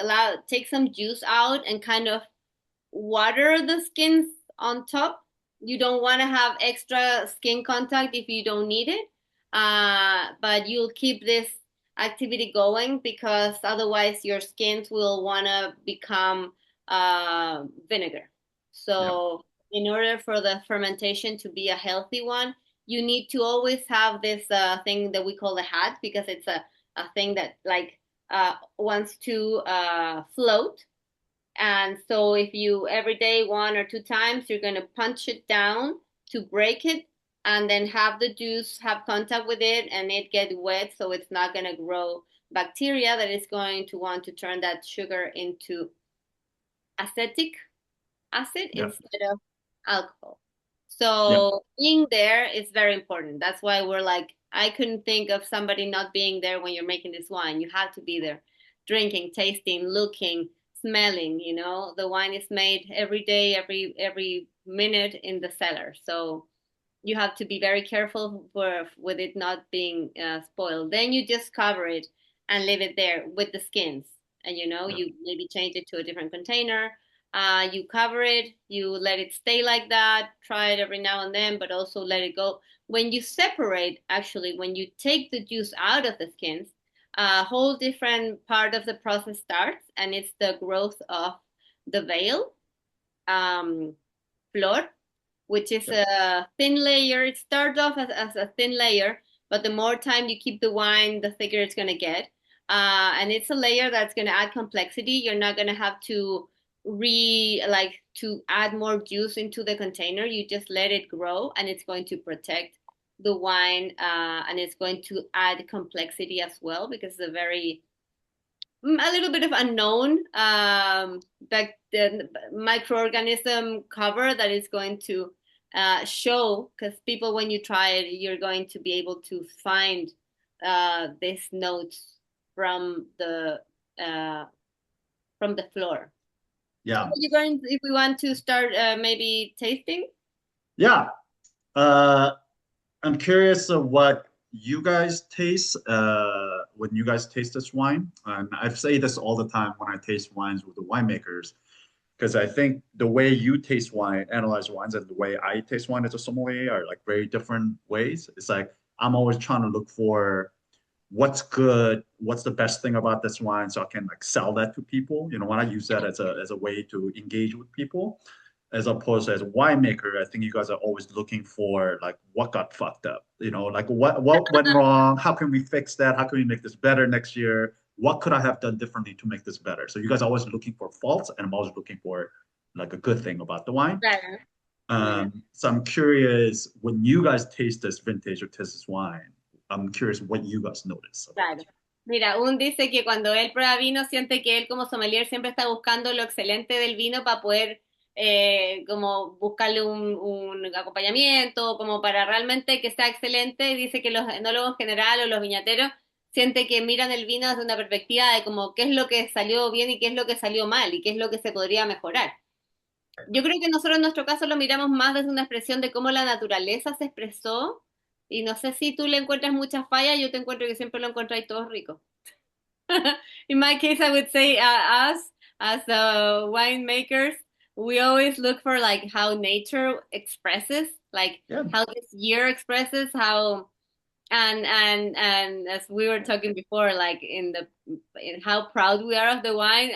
Speaker 2: take some juice out and kind of water the skins on top. You don't want to have extra skin contact if you don't need it. But you'll keep this activity going because otherwise your skins will want to become vinegar.
Speaker 1: yeah,
Speaker 2: So, in order for the fermentation to be a healthy one, you need to always have this thing that we call the hat because it's a thing that like wants to float, and so if you every day one or two times, you're going to punch it down to break it and then have the juice have contact with it and it get wet so it's not going to grow bacteria that is going to want to turn that sugar into acetic acid
Speaker 1: yeah,
Speaker 2: instead of alcohol.
Speaker 1: yeah,
Speaker 2: So being there is very important. That's why we're like, I couldn't think of somebody not being there when you're making this wine. You have to be there, drinking, tasting, looking, smelling. You know, the wine is made every day, every minute in the cellar. So you have to be very careful with it not being spoiled. Then you just cover it and leave it there with the skins. And you know,
Speaker 1: yeah,
Speaker 2: you maybe change it to a different container. You cover it, you let it stay like that. Try it every now and then, but also let it go. When you separate, actually, when you take the juice out of the skins, a whole different part of the process starts, and it's the growth of the veil, um, flor, which is
Speaker 1: yeah,
Speaker 2: a thin layer. It starts off as a thin layer, but the more time you keep the wine, the thicker it's going to get. And it's a layer that's going to add complexity. You're not going to have to to add more juice into the container. You just let it grow, and it's going to protect the wine, and it's going to add complexity as well because it's a little bit of unknown the microorganism cover that is going to show, because people when you try it you're going to be able to find these notes from the uh, floor. So
Speaker 1: yeah.
Speaker 2: you're going if we want to start maybe tasting.
Speaker 1: Yeah. I'm curious of what you guys taste when you guys taste this wine. And I say this all the time when I taste wines with the winemakers, because I think the way you taste wine, analyze wines, and the way I taste wine as a sommelier are like very different ways. It's like I'm always trying to look for what's good, what's the best thing about this wine, so I can like sell that to people. You know, when I use that as a way to engage with people, as opposed to as a winemaker, I think you guys are always looking for like what got fucked up. You know, like what went wrong? How can we fix that? How can we make this better next year? What could I have done differently to make this better? So you guys are always looking for faults, and I'm always looking for like a good thing about the wine.
Speaker 2: Claro. Mira.
Speaker 1: So I'm curious when you guys taste this vintage or taste this wine, I'm curious what you guys notice about
Speaker 2: Claro. Mira, un dice que cuando él prueba vino siente que él como sommelier siempre está buscando lo excelente del vino para poder como buscarle un acompañamiento, como para realmente que sea excelente. Dice que los enólogos en general o los viñateros siente que miran el vino desde una perspectiva de como qué es lo que salió bien y qué es lo que salió mal y qué es lo que se podría mejorar. Yo creo que nosotros en nuestro caso lo miramos más desde una expresión de cómo la naturaleza se expresó y no sé si tú le encuentras muchas fallas, yo te encuentro que siempre lo encontráis todo rico. In my case, I would say us as winemakers, we always look for like how nature expresses, like
Speaker 1: Yeah.
Speaker 2: how this year expresses, how and as we were talking before, like in how proud we are of the wine.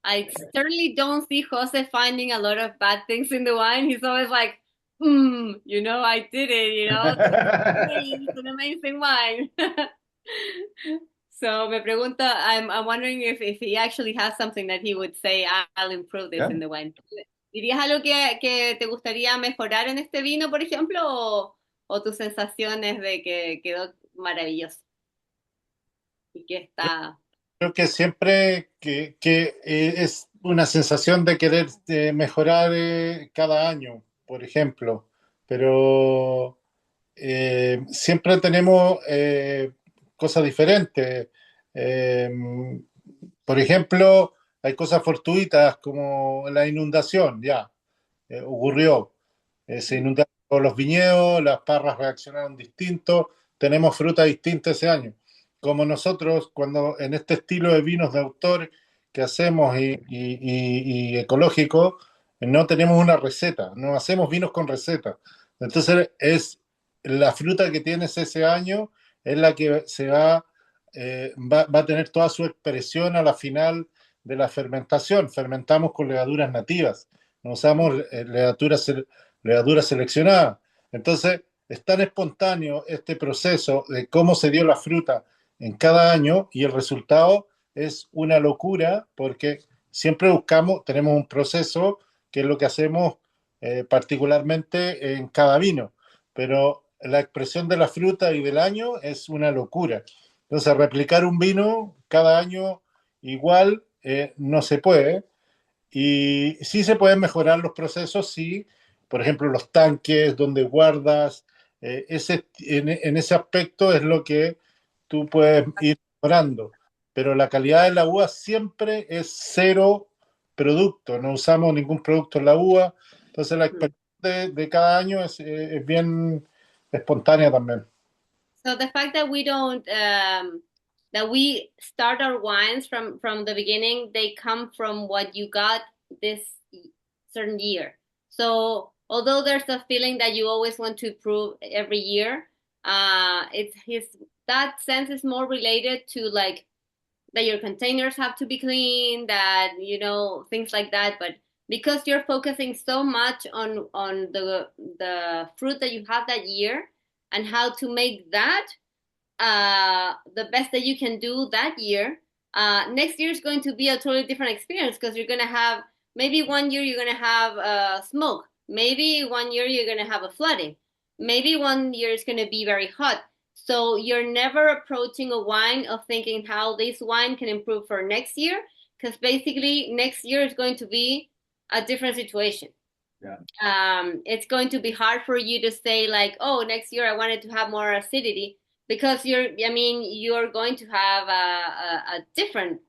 Speaker 2: I certainly don't see Jose finding a lot of bad things in the wine. He's always like, I did it. It's an amazing wine. So me pregunta, I'm wondering if he actually has something that he would say, I'll improve this
Speaker 1: Yeah.
Speaker 2: in the wine. ¿Dirías algo que te gustaría mejorar en este vino, por ejemplo, o tus sensaciones de que quedó maravilloso y que está...
Speaker 3: Creo que siempre es una sensación de querer mejorar cada año, por ejemplo, pero siempre tenemos cosas diferentes. Eh, por ejemplo, hay cosas fortuitas como la inundación, ya, ocurrió. Se inundaron todos los viñedos, las parras reaccionaron distinto, tenemos fruta distinta ese año. Como nosotros, cuando en este estilo de vinos de autor que hacemos y ecológico, no tenemos una receta, no hacemos vinos con receta. Entonces es la fruta que tienes ese año es la que va a tener toda su expresión a la final de la fermentación. Fermentamos con levaduras nativas, no usamos levadura seleccionada. Entonces, es tan espontáneo este proceso de cómo se dio la fruta en cada año y el resultado es una locura porque siempre tenemos un proceso que es lo que hacemos particularmente en cada vino, pero la expresión de la fruta y del año es una locura. Entonces, replicar un vino cada año igual no se puede. Y sí se pueden mejorar los procesos, sí, por ejemplo, los tanques, donde guardas, en ese aspecto es lo que tú puedes ir mejorando. Pero la calidad de la uva siempre es cero producto, no usamos ningún producto en la uva, entonces la experiencia de cada año es bien espontánea también.
Speaker 2: So the fact that we don't that we start our wines from the beginning, they come from what you got this certain year. So although there's a feeling that you always want to improve every year, it's his that sense is more related to like that your containers have to be clean, that things like that. But because you're focusing so much on the fruit that you have that year and how to make that the best that you can do that year, next year is going to be a totally different experience because you're going to have maybe one year you're going to have smoke, maybe one year you're going to have a flooding, maybe one year it's going to be very hot. So you're never approaching a wine of thinking how this wine can improve for next year, because basically next year is going to be a different situation.
Speaker 1: Yeah.
Speaker 2: It's going to be hard for you to say like, oh, next year I wanted to have more acidity, because you're going to have a different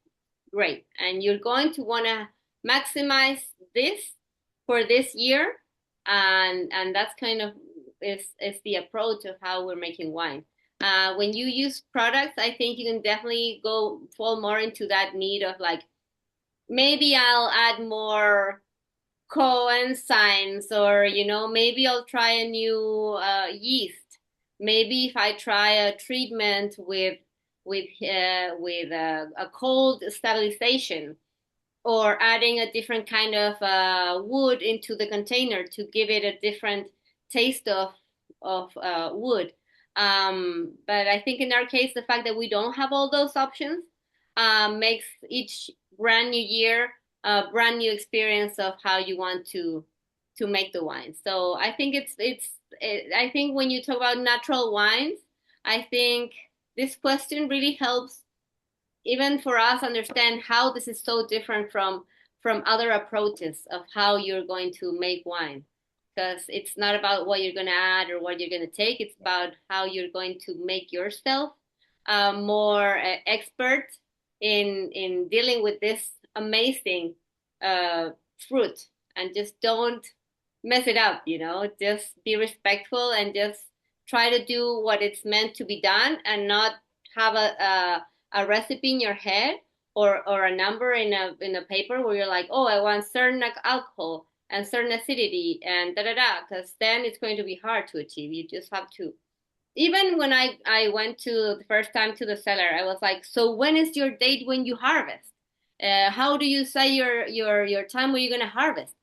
Speaker 2: grape, and you're going to want to maximize this for this year, and that's kind of is the approach of how we're making wine. When you use products, I think you can definitely fall more into that need of like, maybe I'll add more coenzymes, or maybe I'll try a new yeast. Maybe if I try a treatment with a cold stabilization, or adding a different kind of wood into the container to give it a different taste of wood. But I think in our case, the fact that we don't have all those options makes each brand new year a brand new experience of how you want to make the wine. So I think I think when you talk about natural wines, I think this question really helps even for us understand how this is so different from other approaches of how you're going to make wine. Because it's not about what you're going to add or what you're going to take. It's about how you're going to make yourself more expert in dealing with this amazing fruit, and just don't mess it up, just be respectful and just try to do what it's meant to be done, and not have a recipe in your head, or a number in a paper where you're like, oh, I want certain alcohol and certain acidity and da da da, because then it's going to be hard to achieve. You just have to. Even when I went to the first time to the cellar, I was like, so when is your date when you harvest? How do you say your time when you're going to harvest?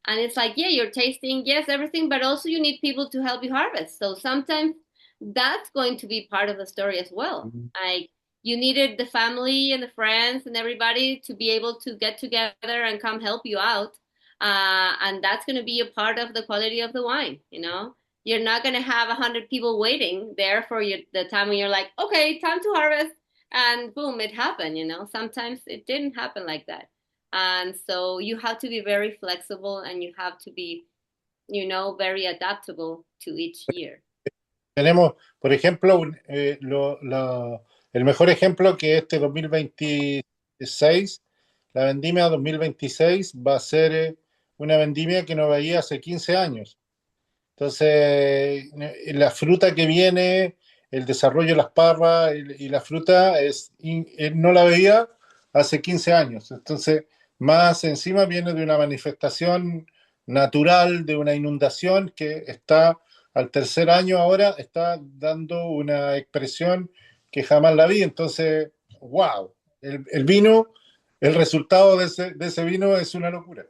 Speaker 2: And it's like, yeah, you're tasting, yes, everything, but also you need people to help you harvest. So sometimes that's going to be part of the story as well. Like, you needed the family and the friends and everybody to be able to get together and come help you out. And that's going to be a part of the quality of the wine, You're not going to have 100 people waiting there for you the time when you're like, okay, time to harvest. And boom, it happened, Sometimes it didn't happen like that. And so you have to be very flexible, and you have to be, very adaptable to each year.
Speaker 3: Tenemos, por ejemplo, el mejor ejemplo que este 2026, la vendimia 2026 va a ser una vendimia que no veía hace 15 años. Entonces, la fruta que viene, el desarrollo de las parras y la fruta, no la veía hace 15 años. Entonces, más encima viene de una manifestación natural, de una inundación que está al tercer año ahora, está dando una expresión que jamás la vi. Entonces, wow, el vino, el resultado de ese vino es una locura.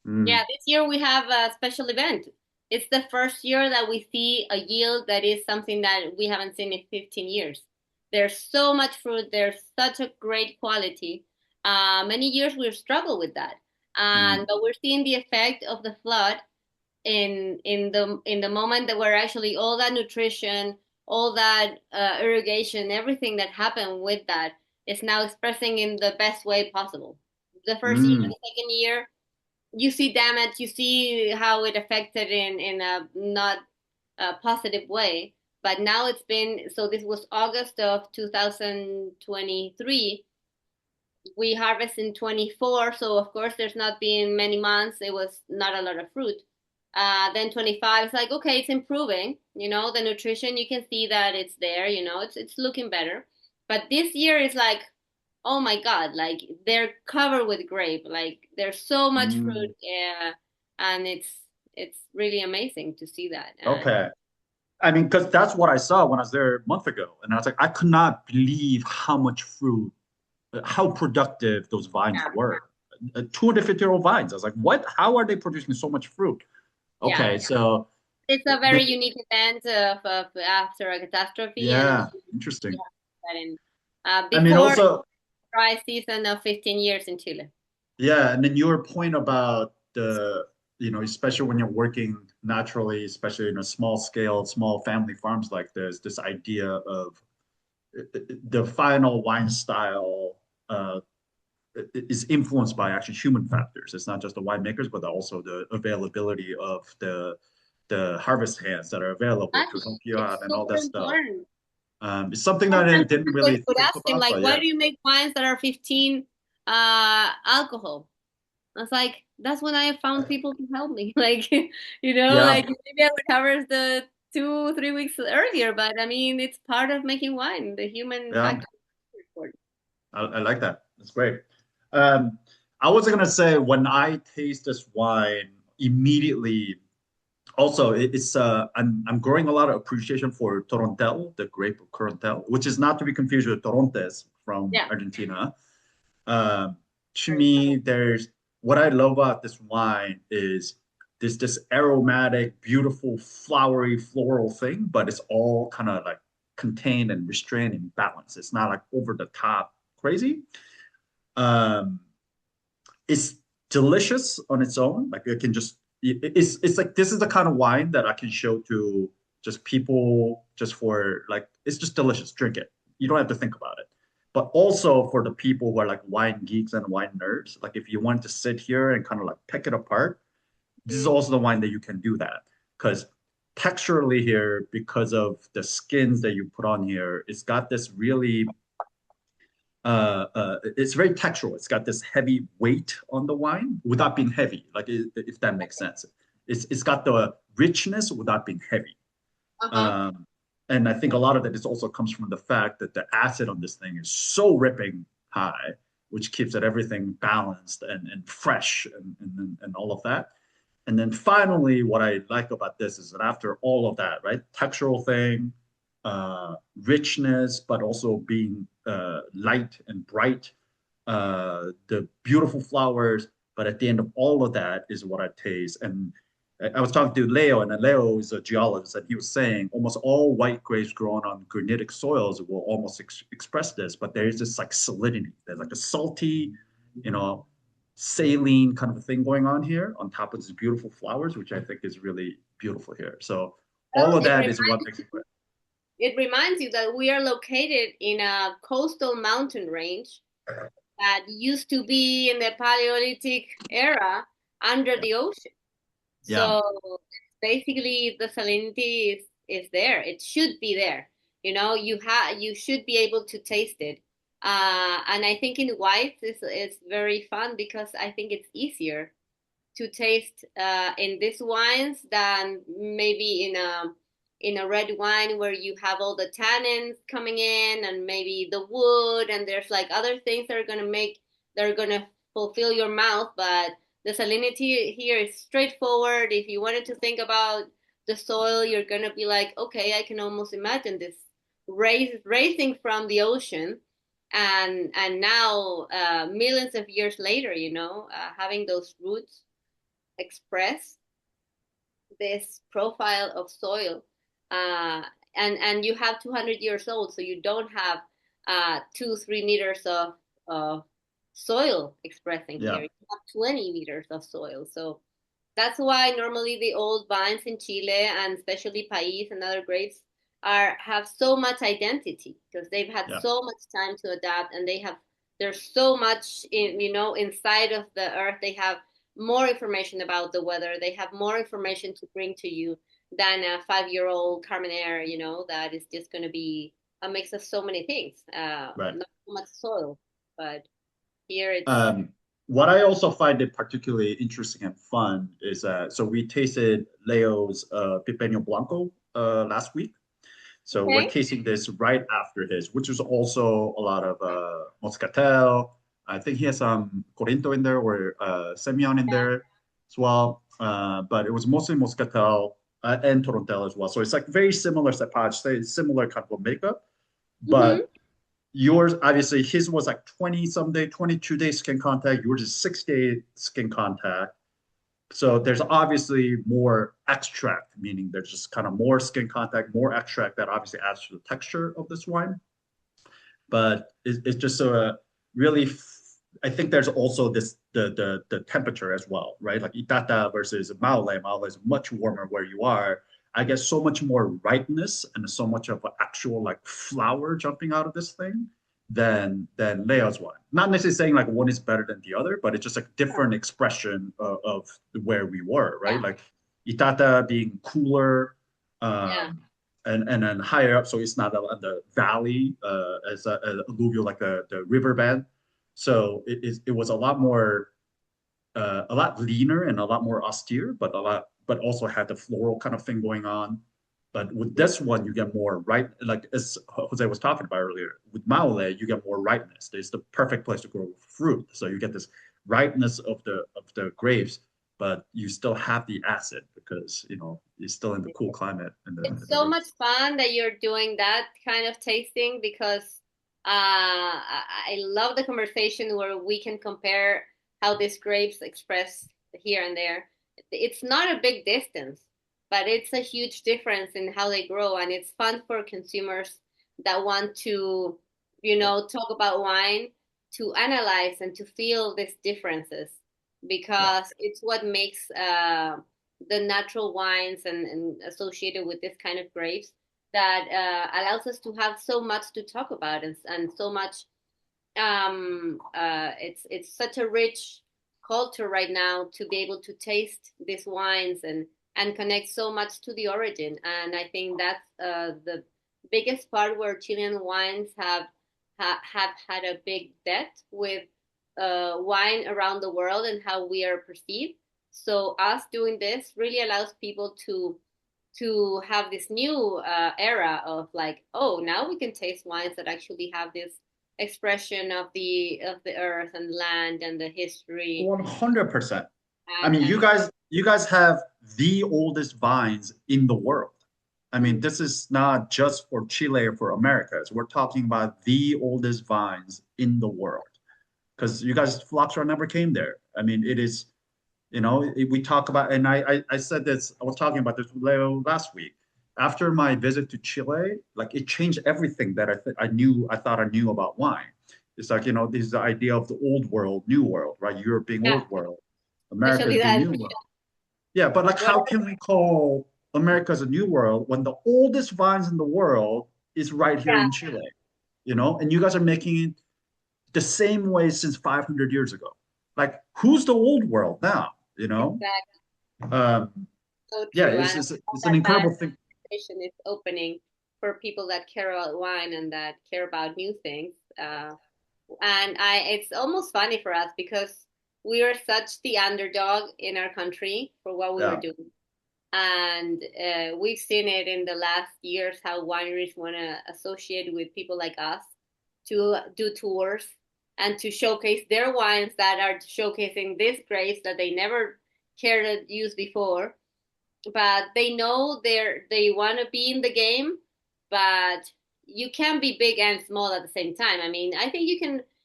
Speaker 2: Yeah, this year we have a special event. It's the first year that we see a yield that is something that we haven't seen in 15 years. There's so much fruit. There's such a great quality. Many years we've struggled with that, but we're seeing the effect of the flood in the moment that we're actually all that nutrition, all that irrigation, everything that happened with that is now expressing in the best way possible. The first year, the second year, you see damage, you see how it affected in a not positive way. But now it's been, so this was August of 2023. We harvest in 24, so of course there's not been many months. It was not a lot of fruit. Then 25, it's like, okay, it's improving. The nutrition, you can see that it's there, it's looking better. But this year is like, oh my God, like they're covered with grape. Like there's so much fruit, and it's really amazing to see that.
Speaker 1: Okay. I mean, because that's what I saw when I was there a month ago. And I was like, I could not believe how much fruit, how productive those vines were. 250-year-old vines. I was like, what? How are they producing so much fruit? Okay, so
Speaker 2: it's a very unique event of after a catastrophe.
Speaker 1: Yeah, interesting.
Speaker 2: Before, I mean, also dry season of 15 years in Chile.
Speaker 1: Yeah, and then your point about the, especially when you're working naturally, especially in a small scale, small family farms like this idea of the final wine style is influenced by actually human factors. It's not just the winemakers, but also the availability of the harvest hands that are available to help you out and all that stuff. It's something that I didn't really think about.
Speaker 2: Like, why do you make wines that are 15 alcohol? I was like, that's when I found people to help me. Like, like maybe I would harvest the 2-3 weeks earlier, but I mean, it's part of making wine. The human factor.
Speaker 1: I like that. That's great. I was gonna say, when I taste this wine, immediately, also it's I'm growing a lot of appreciation for Torontel, the grape of Torontel, which is not to be confused with Torontes from Argentina. To me, what I love about this wine is this aromatic, beautiful, flowery, floral thing, but it's all kind of like contained and restrained and balanced. It's not like over the top crazy. It's delicious on its own. Like it can just, it's like, this is the kind of wine that I can show to just people just for like, it's just delicious. Drink it. You don't have to think about it. but also for the people who are like wine geeks and wine nerds. Like if you want to sit here and kind of like pick it apart, this is also the wine that you can do that because texturally here, because of the skins that you put on here, it's got this really it's very textural. It's got this heavy weight on the wine without being heavy, like if that makes sense. It's got the richness without being heavy.
Speaker 2: Uh-huh.
Speaker 1: And I think a lot of that is also comes from the fact that the acid on this thing is so ripping high, which keeps it everything balanced and fresh and all of that. And then finally, what I like about this is that after all of that, right, textural thing, richness, but also being light and bright, the beautiful flowers. But at the end of all of that is what I taste. And I was talking to Leo, and Leo is a geologist, and he was saying almost all white grapes grown on granitic soils will almost express this, but there's this like salinity. There's like a salty, you know, saline kind of a thing going on here on top of these beautiful flowers, which I think is really beautiful here. So all
Speaker 2: Well,
Speaker 1: of that is what makes it great.
Speaker 2: it reminds you that we are located in a coastal mountain range that used to be in the Paleolithic era under
Speaker 1: Yeah.
Speaker 2: the ocean.
Speaker 1: Yeah.
Speaker 2: So basically the salinity is there. It should be there. You should be able to taste it. And I think in whites is very fun because I think it's easier to taste in these wines than maybe in a red wine where you have all the tannins coming in and maybe the wood and there's like other things that are gonna fulfill your mouth, but the salinity here is straightforward. If you wanted to think about the soil, you're gonna be like, okay, I can almost imagine this raising from the ocean and now millions of years later, having those roots express this profile of soil. Uh, and you have 200 years old, so you don't have 2-3 meters of soil expressing here.
Speaker 1: Yeah.
Speaker 2: You have 20 meters of soil. So that's why normally the old vines in Chile and especially Pais and other grapes have so much identity because they've had
Speaker 1: Yeah.
Speaker 2: so much time to adapt and there's so much inside of the earth. They have more information about the weather. They have more information to bring to you than a 5-year-old Carmenere, that is just going to be a mix of so many things.
Speaker 1: Right.
Speaker 2: Not so much soil, but here it's
Speaker 1: What I also find it particularly interesting and fun is so we tasted Leo's Pipeño Blanco last week. So we're
Speaker 2: okay.
Speaker 1: tasting this right after his, which is also a lot of Moscatel. I think he has some Corinto in there or Semillon in
Speaker 2: Yeah.
Speaker 1: there as well. But it was mostly Moscatel and Torontel as well. So it's like very similar cepage, similar kind of makeup.
Speaker 2: Mm-hmm.
Speaker 1: But yours, obviously, his was like 20 some day, 22-day skin contact. Yours is 6-day skin contact. So there's obviously more extract, meaning there's just kind of more skin contact, more extract that obviously adds to the texture of this wine. But it's just a really, I think there's also the temperature as well, right? Like Itata versus Maule. Maule is much warmer where you are. I get so much more ripeness and so much of an actual like flower jumping out of this thing than Leo's one. Not necessarily saying like one is better than the other, but it's just like different expression of where we were, right?
Speaker 2: Yeah.
Speaker 1: Like Itata being cooler,
Speaker 2: Yeah.
Speaker 1: and then higher up, so it's not on the valley as a alluvial like the river bed. So it was a lot leaner and a lot more austere, but also had the floral kind of thing going on. But with this one, you get more right, like as Jose was talking about earlier. With Maule, you get more ripeness. It's the perfect place to grow fruit. So you get this ripeness of the grapes, but you still have the acid because you're still in the cool climate in
Speaker 2: It's
Speaker 1: the
Speaker 2: so much
Speaker 1: region.
Speaker 2: fun that you're doing that kind of tasting because I love the conversation where we can compare how these grapes express here and there. It's not a big distance, but it's a huge difference in how they grow, and it's fun for consumers that want to, talk about wine, to analyze and to feel these differences
Speaker 1: Yeah,
Speaker 2: because it's what makes the natural wines and associated with this kind of grapes that allows us to have so much to talk about and so much it's such a rich culture right now to be able to taste these wines and connect so much to the origin. And I think that's the biggest part where Chilean wines have had a big debt with wine around the world and how we are perceived. So us doing this really allows people to have this new era of like, oh, now we can taste wines that actually have this expression of the earth and land and the history
Speaker 1: 100%. I
Speaker 2: and
Speaker 1: mean,
Speaker 2: and
Speaker 1: you guys have the oldest vines in the world. I mean, this is not just for Chile or for Americas. We're talking about the oldest vines in the world because you guys, Phylloxera never came there. I mean, it is, we talk about, and I said this, I was talking about this with Leo last week. After my visit to Chile, like it changed everything that I thought I knew about wine. It's like, this is the idea of the old world, new world, right? Europe being
Speaker 2: yeah,
Speaker 1: old world, America
Speaker 2: especially
Speaker 1: is being
Speaker 2: that
Speaker 1: new world. Yeah, but like,
Speaker 2: what
Speaker 1: how can we call America as a new world when the oldest vines in the world is right here
Speaker 2: yeah,
Speaker 1: in Chile? And you guys are making it the same way since 500 years ago. Like, who's the old world now?
Speaker 2: exactly,
Speaker 1: Um,
Speaker 2: so
Speaker 1: yeah,
Speaker 2: true. And
Speaker 1: it's an
Speaker 2: that
Speaker 1: incredible thing.
Speaker 2: conversation is opening for people that care about wine and that care about new things. And it's almost funny for us because we are such the underdog in our country for what we were
Speaker 1: Yeah,
Speaker 2: doing. And we've seen it in the last years how wineries want to associate with people like us to do tours and to showcase their wines that are showcasing this grapes that they never cared to use before, but they know they want to be in the game, but you can be big and small at the same time. I mean, I think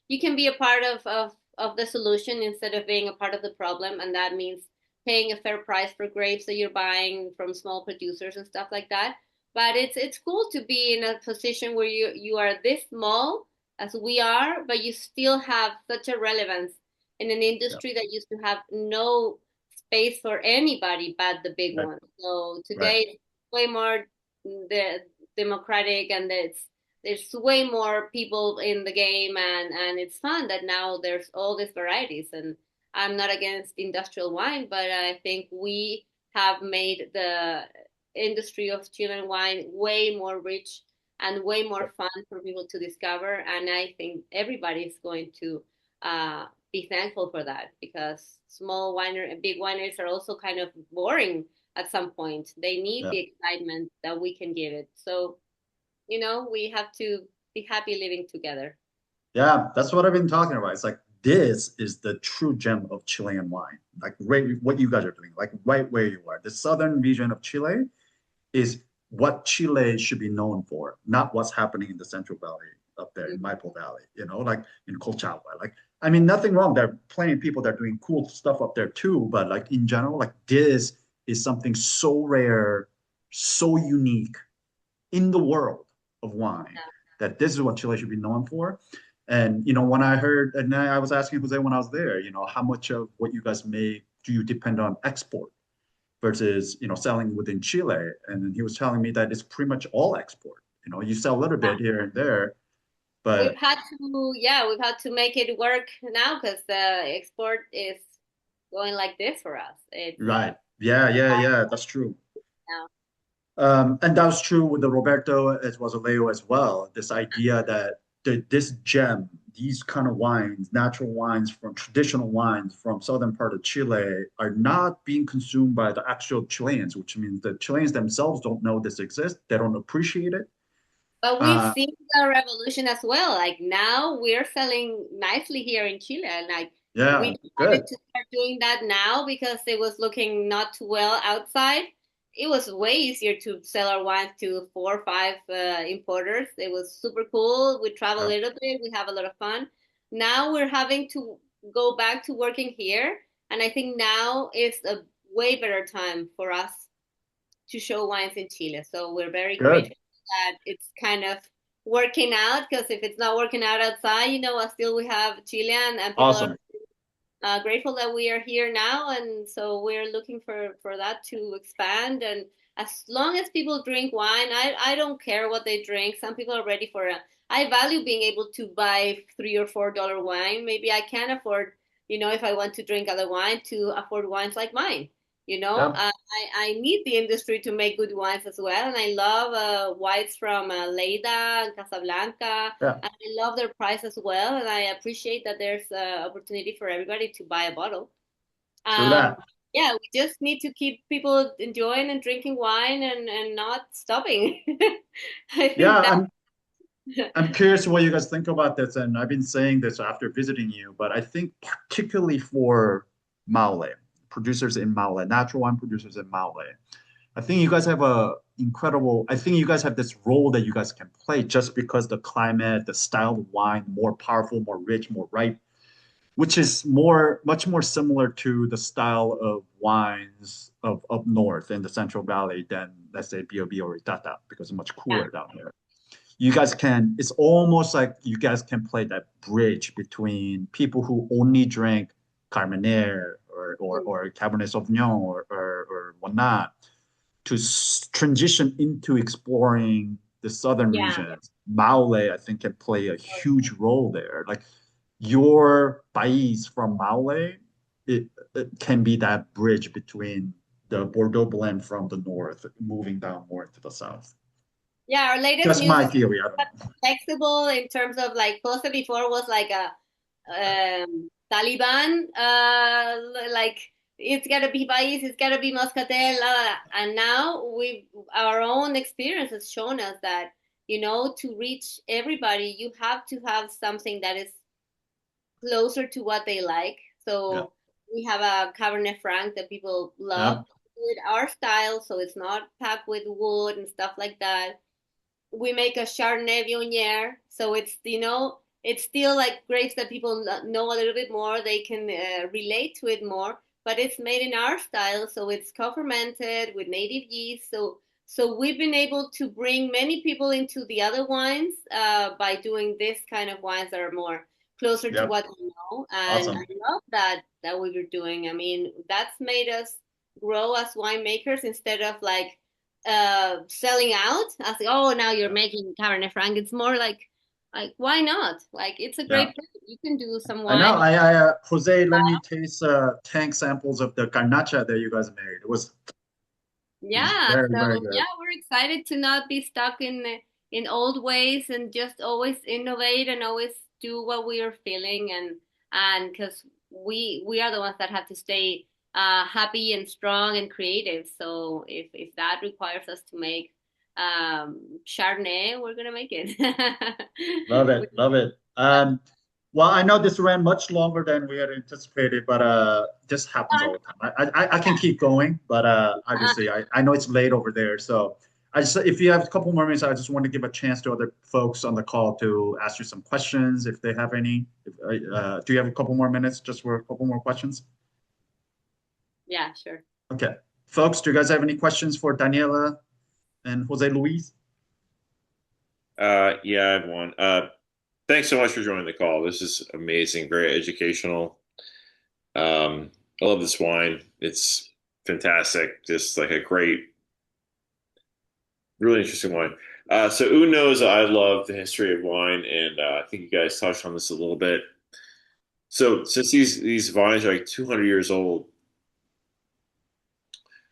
Speaker 2: you can be a part of the solution instead of being a part of the problem, and that means paying a fair price for grapes that you're buying from small producers and stuff like that. But it's cool to be in a position where you are this small as we are, but you still have such a relevance in an
Speaker 1: yeah,
Speaker 2: industry that used to have no space for anybody but the big
Speaker 1: right,
Speaker 2: one. So
Speaker 1: right.
Speaker 2: today it's way more the democratic, and there's way more people in the game, and it's fun that now there's all these varieties. And I'm not against industrial wine, but I think we have made the industry of Chilean wine way more rich and way more fun for people to discover. And I think everybody is going to be thankful for that, because small winery and big wineries are also kind of boring at some point. They need
Speaker 1: Yeah,
Speaker 2: the excitement that we can give it. So, we have to be happy living together.
Speaker 1: yeah. That's what I've been talking about. It's like this is the true gem of Chilean wine. Like right, what you guys are doing, like right where you are. The southern region of Chile is what Chile should be known for, not what's happening in the Central Valley up there in Maipo Valley, like in Colchagua. Like, I mean, nothing wrong. There are plenty of people that are doing cool stuff up there too, but like in general, like this is something so rare, so unique in the world of wine that this is what Chile should be known for. And when I heard, and I was asking Jose when I was there, how much of what you guys make do you depend on export versus selling within Chile? And he was telling me that it's pretty much all export. You sell a little bit here and there,
Speaker 2: We've
Speaker 1: but
Speaker 2: had to, yeah, we've had to make it work now because the export is going like this for us. It's
Speaker 1: right, yeah, yeah, yeah, that's true.
Speaker 2: now.
Speaker 1: And that was true with the Roberto as well as Leo as well. This idea that this gem, these kind of wines, natural wines from traditional wines from southern part of Chile, are not being consumed by the actual Chileans, which means the Chileans themselves don't know this exists. They don't appreciate it.
Speaker 2: But we've
Speaker 1: Uh,
Speaker 2: seen the revolution as well. Like now we're selling nicely here in Chile. And like
Speaker 1: yeah,
Speaker 2: we decided
Speaker 1: good.
Speaker 2: to start doing that now because it was looking not too well outside. It was way easier to sell our wines to 4 or 5 importers. It was super cool. We travel a
Speaker 1: Yeah,
Speaker 2: little bit. We have a lot of fun. Now we're having to go back to working here. And I think now is a way better time for us to show wines in Chile. So we're very
Speaker 1: good.
Speaker 2: grateful that it's kind of working out, because if it's not working out outside, still we have Chile, and people are
Speaker 1: Awesome.
Speaker 2: grateful that we are here now. And so we're looking for that to expand. And as long as people drink wine, I don't care what they drink. Some people are ready for it. I value being able to buy $3 or $4 wine. Maybe I can afford, if I want to drink other wine, to afford wines like mine.
Speaker 1: Yeah.
Speaker 2: I need the industry to make good wines as well, and I love whites from Lleida and Casablanca,
Speaker 1: Yeah.
Speaker 2: and I love their price as well, and I appreciate that there's opportunity for everybody to buy a bottle.
Speaker 1: True
Speaker 2: Um,
Speaker 1: that.
Speaker 2: yeah, we just need to keep people enjoying and drinking wine and not stopping. I
Speaker 1: Yeah,
Speaker 2: think that.
Speaker 1: I'm curious what you guys think about this, and I've been saying this after visiting you, but I think particularly for Maule, producers in Maule, natural wine producers in Maule, I think you guys have I think you guys have this role that you guys can play just because the climate, the style of wine, more powerful, more rich, more ripe, which is much more similar to the style of wines of up north in the Central Valley than, let's say, B.O.B. or Itata, because it's much
Speaker 2: Yeah.
Speaker 1: cooler down here. You guys can, it's almost like you guys can play that bridge between people who only drink Carmenere or Cabernet Sauvignon or whatnot to transition into exploring the southern
Speaker 2: Yeah.
Speaker 1: regions. Maule, I think, can play a huge role there. Like your pais from Maule, it can be that bridge between the Bordeaux blend from the north, moving down more into the south.
Speaker 2: Yeah, our latest
Speaker 1: Just
Speaker 2: news
Speaker 1: my
Speaker 2: is
Speaker 1: theory. I don't know.
Speaker 2: flexible in terms of like Costa before was like a Taliban, like it's gotta be Bais, it's gotta be Moscatel, and now our own experience has shown us that to reach everybody, you have to have something that is closer to what they like.
Speaker 1: Yeah.
Speaker 2: So we have a Cabernet Franc that people love
Speaker 1: Yeah.
Speaker 2: with our style, so it's not packed with wood and stuff like that. We make a Chardonnay Viognier, so it's still like grapes that people know a little bit more. They can relate to it more, but it's made in our style, so it's co-fermented with native yeast. So we've been able to bring many people into the other wines by doing this kind of wines that are more closer to
Speaker 1: Yeah.
Speaker 2: what they know, and I
Speaker 1: Awesome.
Speaker 2: love that we were doing. I mean, that's made us grow as winemakers instead of like selling out. I was like, oh, now you're
Speaker 1: Yeah.
Speaker 2: making Cabernet Franc. It's more like why not? Like it's a
Speaker 1: Yeah.
Speaker 2: great place. You can do some
Speaker 1: I know.
Speaker 2: wine.
Speaker 1: Jose, let me taste tank samples of the garnacha that you guys made. It was
Speaker 2: Yeah,
Speaker 1: very,
Speaker 2: so
Speaker 1: very
Speaker 2: yeah,
Speaker 1: good.
Speaker 2: we're excited to not be stuck in old ways and just always innovate and always do what we are feeling and because we are the ones that have to stay happy and strong and creative. So if that requires us to make Chardonnay, we're gonna make it.
Speaker 1: Love
Speaker 2: We-
Speaker 1: it. Love it.
Speaker 2: yeah.
Speaker 1: Well, I know this ran much longer than we had anticipated, but this happens all the time. I can keep going, but obviously I know it's late over there. So if you have a couple more minutes, I just want to give a chance to other folks on the call to ask you some questions if they have any. Do you have a couple more minutes just for a couple more questions?
Speaker 2: Yeah, sure.
Speaker 1: Okay. Folks, do you guys have any questions for Daniela and Jose Luis?
Speaker 4: Yeah, I have one. Thanks so much for joining the call. This is amazing, very educational. I love this wine. It's fantastic. Just like a great, really interesting wine. So who knows I love the history of wine, and I think you guys touched on this a little bit. So since these vines are like 200 years old,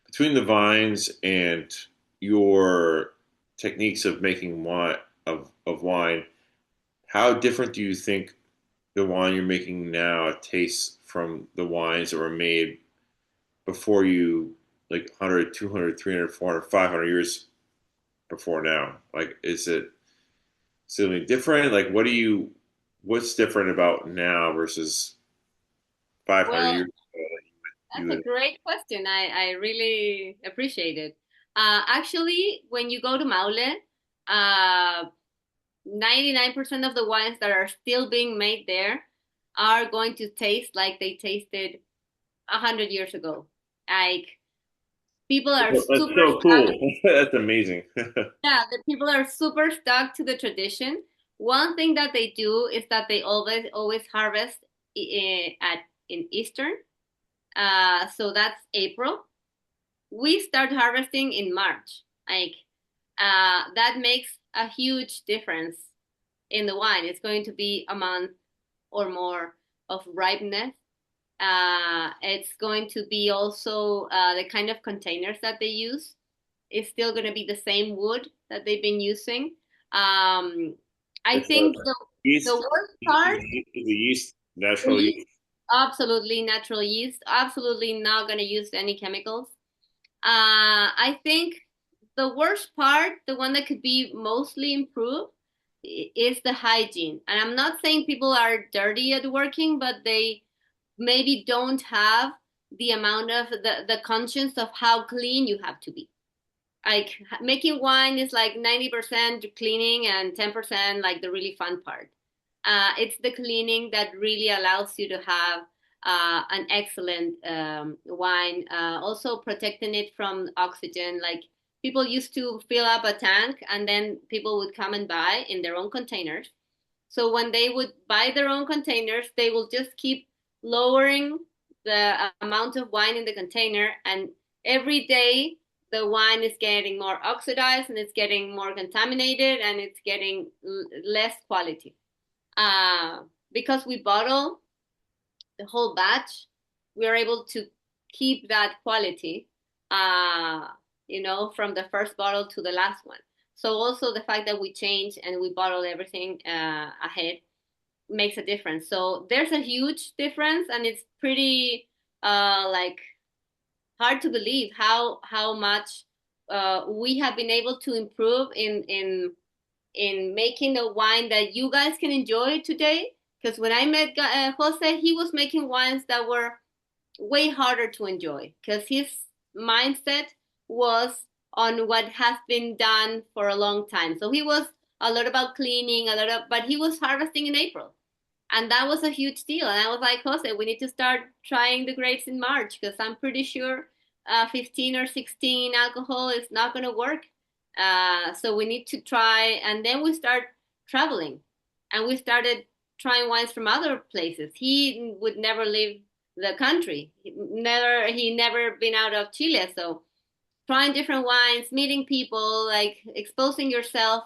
Speaker 4: between the vines and your techniques of making wine of wine, how different do you think the wine you're making now tastes from the wines that were made before you, like 100, 200, 300, 400, 500 years before now? Like, is it something different? Like, what's different about now versus 500
Speaker 2: Well,
Speaker 4: years ago that you
Speaker 2: that's a
Speaker 4: would,
Speaker 2: great question. I really appreciate it. Actually, when you go to Maule, uh, 99% of the wines that are still being made there are going to taste like they tasted 100 years ago. Like people are
Speaker 4: that's
Speaker 2: super
Speaker 4: so
Speaker 2: stuck.
Speaker 4: cool. That's amazing.
Speaker 2: Yeah, the people are super stuck to the tradition. One thing that they do is that they always harvest at in Eastern. So that's April. we start harvesting in March. Like that makes a huge difference in the wine. It's going to be a month or more of ripeness. It's going to be also the kind of containers that they use. It's still going to be the same wood that they've been using. I
Speaker 4: It's
Speaker 2: think the
Speaker 4: yeast,
Speaker 2: worst part,
Speaker 4: the yeast,
Speaker 2: the
Speaker 4: natural
Speaker 2: yeast,
Speaker 4: yeast.
Speaker 2: absolutely natural yeast, absolutely not going to use any chemicals. I think the worst part, the one that could be mostly improved, is the hygiene. And I'm not saying people are dirty at working, but they maybe don't have the amount of the conscience of how clean you have to be. Like making wine is like 90% cleaning and 10% like the really fun part. It's the cleaning that really allows you to have an excellent wine. Also protecting it from oxygen. Like people used to fill up a tank and then people would come and buy in their own containers. So when they would buy their own containers, they will just keep lowering the amount of wine in the container, and every day the wine is getting more oxidized and it's getting more contaminated and it's getting less quality. Because we bottle the whole batch, we are able to keep that quality, from the first bottle to the last one. So also the fact that we change and we bottle everything ahead makes a difference. So there's a huge difference, and it's pretty like hard to believe how much we have been able to improve in making the wine that you guys can enjoy today. Because when I met Jose, he was making wines that were way harder to enjoy because his mindset was on what has been done for a long time. So he was a lot about cleaning, but he was harvesting in April. And that was a huge deal. And I was like, Jose, we need to start trying the grapes in March because I'm pretty sure 15 or 16 alcohol is not going to work. So we need to try. And then we start traveling and we started trying wines from other places. He would never leave the country. He never been out of Chile. So trying different wines, meeting people, like exposing yourself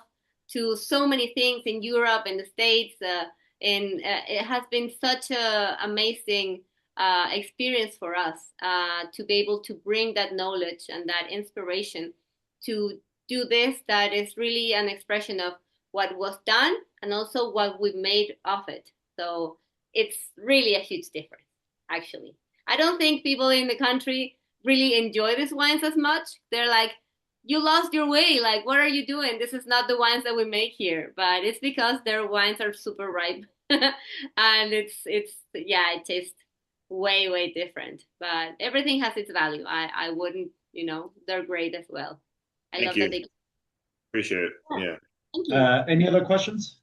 Speaker 2: to so many things in Europe and the States. And it has been such a amazing experience for us to be able to bring that knowledge and that inspiration to do this that is really an expression of what was done and also what we made of it. So it's really a huge difference, actually. I don't think people in the country really enjoy these wines as much. They're like, you lost your way. Like, what are you doing? This is not the wines that we make here. But it's because their wines are super ripe. And yeah, it tastes way, way different. But everything has its value. I wouldn't, they're great as well. I
Speaker 4: Thank
Speaker 2: love
Speaker 4: you.
Speaker 2: that they.
Speaker 4: Appreciate it.
Speaker 2: Yeah.
Speaker 4: Yeah.
Speaker 2: Thank you.
Speaker 1: Any other questions?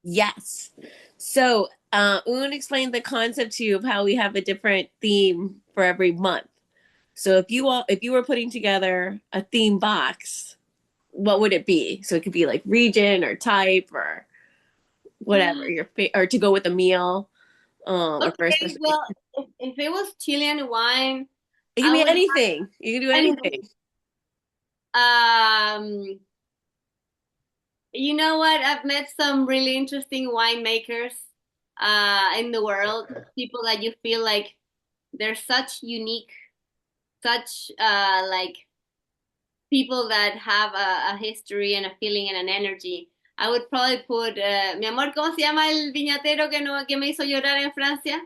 Speaker 5: Yes. So, Un explained the concept to you of how we have a different theme for every month. So if you were putting together a theme box, what would it be? So it could be like region or type or whatever or to go with a meal. Or for a
Speaker 2: Okay,
Speaker 5: special.
Speaker 2: well, if it was Chilean wine,
Speaker 5: It can be anything. You can do anything.
Speaker 2: You know what? I've met some really interesting winemakers in the world. People that you feel like they're such unique, such like people that have a history and a feeling and an energy. I would probably put, mi amor, ¿cómo se llama el viñatero que me hizo llorar en Francia?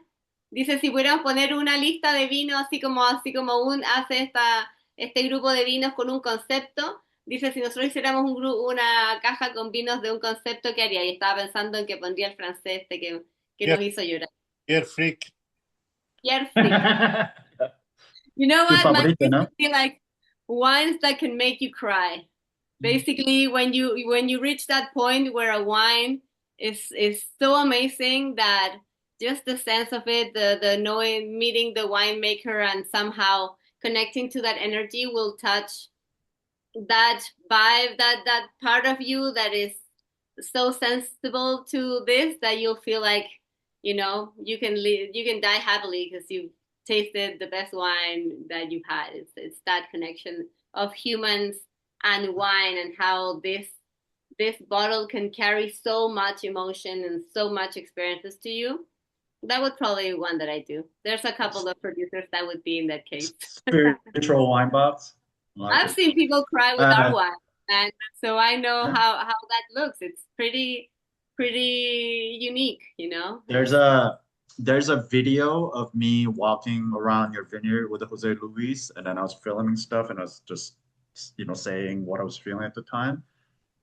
Speaker 2: Dice, si pudiéramos poner una lista de vinos, así como hace este grupo de vinos con un concepto. Dice, si nosotros hiciéramos una caja con vinos de un concepto, ¿qué haría? Y estaba pensando en que pondría el francés que nos hizo llorar.
Speaker 3: Pierre Frick.
Speaker 2: Pierre Frick. You know what?
Speaker 1: Favorito,
Speaker 2: Mine
Speaker 1: ¿no?
Speaker 2: would be like wines that can make you cry. Basically, when you reach that point where a wine is so amazing that just the sense of it, the knowing, meeting the winemaker and somehow connecting to that energy will touch that vibe, that part of you that is so sensible to this that you'll feel like you know, you can die happily because you tasted the best wine that you've had. It's that connection of humans and wine, and how this bottle can carry so much emotion and so much experiences to you. That would probably be one that I do. There's a couple of producers that would be in that case.
Speaker 1: Spiritual wine box. I like
Speaker 2: I've
Speaker 1: it.
Speaker 2: seen people cry with our
Speaker 1: Uh,
Speaker 2: wine, and so I know
Speaker 1: yeah.
Speaker 2: how that looks. It's pretty unique, you know.
Speaker 1: There's a video of me walking around your vineyard with Jose Luis, and then I was filming stuff, and I was just, saying what I was feeling at the time.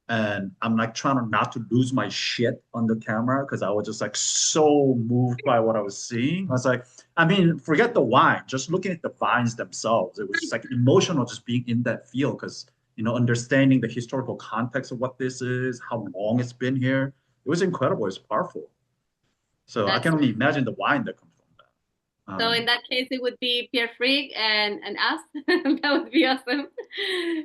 Speaker 1: And I'm like trying to not to lose my shit on the camera because I was just like so moved by what I was seeing. I was like, I mean, forget the wine, just looking at the vines themselves. It was just like emotional just being in that field because, understanding the historical context of what this is, how long it's been here. It was incredible. It's powerful. So I
Speaker 2: That's
Speaker 1: can only imagine the wine that comes from that.
Speaker 2: so in that case, it would be Pierre Frick and us. That would be awesome.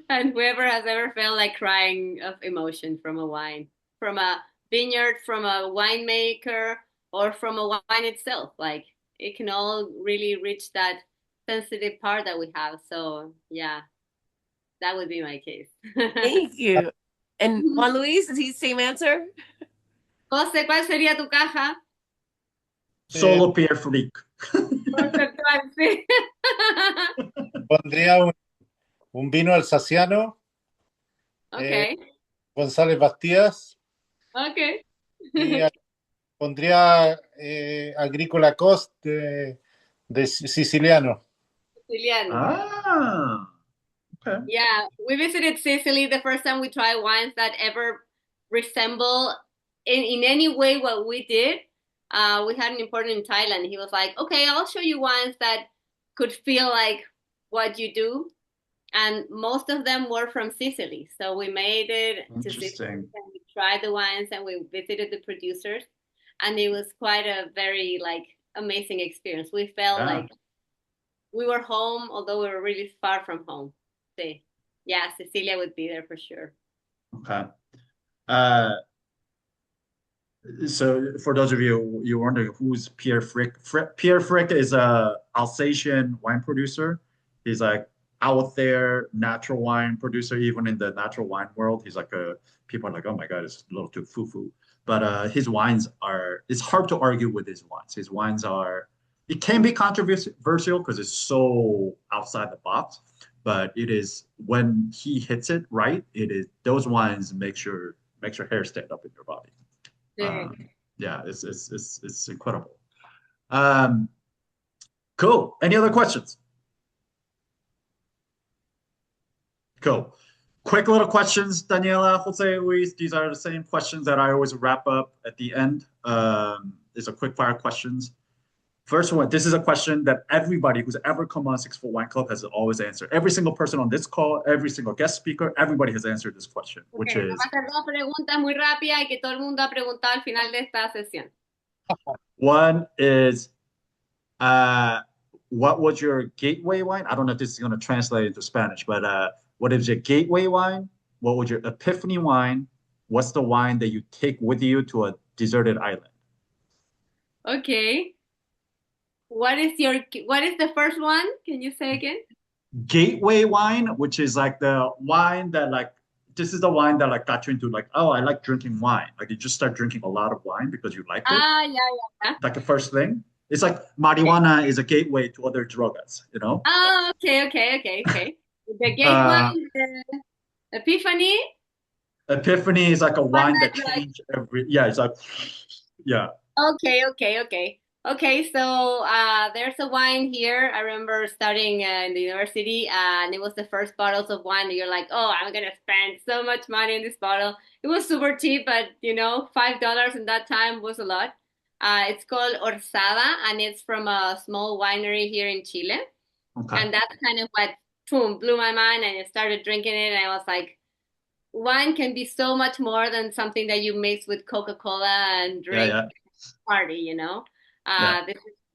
Speaker 2: And whoever has ever felt like crying of emotion from a wine, from a vineyard, from a winemaker, or from a wine itself, like it can all really reach that sensitive part that we have. So yeah, that would be my case.
Speaker 5: Thank you. And Juan Luis, is he same answer?
Speaker 2: José, ¿cuál sería tu caja?
Speaker 1: Solo Pierre Frick.
Speaker 2: Conceptual, sí.
Speaker 3: Pondría un vino alsaciano,
Speaker 2: Okay,
Speaker 3: González Bastias,
Speaker 2: okay.
Speaker 3: y pondría Agrícola Cost de siciliano.
Speaker 2: Siciliano.
Speaker 1: Ah, okay.
Speaker 2: Yeah, we visited Sicily the first time we tried wines that ever resemble in any way what we did. We had an importer in Thailand. He was like, okay, I'll show you wines that could feel like what you do. And most of them were from Sicily. So we made it to Sicily
Speaker 1: Interesting.
Speaker 2: and we tried the wines and we visited the producers. And it was quite a very like amazing experience. We felt
Speaker 1: Yeah.
Speaker 2: like we were home, although we were really far from home. See, yeah, Cecilia would be there for sure.
Speaker 1: Okay. Uh, so for those of you wondering who's Pierre Frick, Pierre Frick is a Alsatian wine producer. He's like out there natural wine producer, even in the natural wine world. He's like people are like, oh my God, it's a little too foo-foo. But his wines it's hard to argue with his wines. His wines it can be controversial because it's so outside the box, but it is when he hits it right, it is those wines makes your hair stand up in your body.
Speaker 2: Sí.
Speaker 1: Yeah, it's incredible. Um, cool. Any other questions? Cool. Quick little questions, Daniela, Jose, Luis. These are the same questions that I always wrap up at the end. These are quick fire questions. First one, this is a question that everybody who's ever come on Six Foot Wine Club has always answered. Every single person on this call, every single guest speaker, everybody has answered this question, which
Speaker 2: Okay,
Speaker 1: is
Speaker 2: vamos a hacer dos preguntas muy rápidas y que todo el mundo ha preguntado al final de esta sesión.
Speaker 1: one is what was your gateway wine? I don't know if this is going to translate into Spanish, but what is your gateway wine? What was your epiphany wine? What's the wine that you take with you to a deserted island?
Speaker 2: Okay. What is the first one? Can you say again?
Speaker 1: Gateway wine, which is like the wine that like this is the wine that like got you into like, oh, I like drinking wine. Like you just start drinking a lot of wine because you liked it.
Speaker 2: Ah, yeah.
Speaker 1: Like the first thing. It's like marijuana is a gateway to other drugs, you know?
Speaker 2: Oh, okay. The gateway,
Speaker 1: Uh,
Speaker 2: the epiphany.
Speaker 1: Epiphany is like a
Speaker 2: One
Speaker 1: wine that
Speaker 2: that like
Speaker 1: changed yeah, it's like yeah.
Speaker 2: okay. Okay, so there's a wine here. I remember starting in the university, and it was the first bottles of wine. And you're like, oh, I'm gonna spend so much money in this bottle. It was super cheap, but you know, $5 in that time was a lot. It's called Orsada, and it's from a small winery here in Chile.
Speaker 1: Okay.
Speaker 2: And that's kind of what, boom, blew my mind. And I started drinking it, and I was like, wine can be so much more than something that you mix with Coca-Cola and
Speaker 1: Yeah,
Speaker 2: drink
Speaker 1: yeah.
Speaker 2: party, you know.
Speaker 1: Yeah.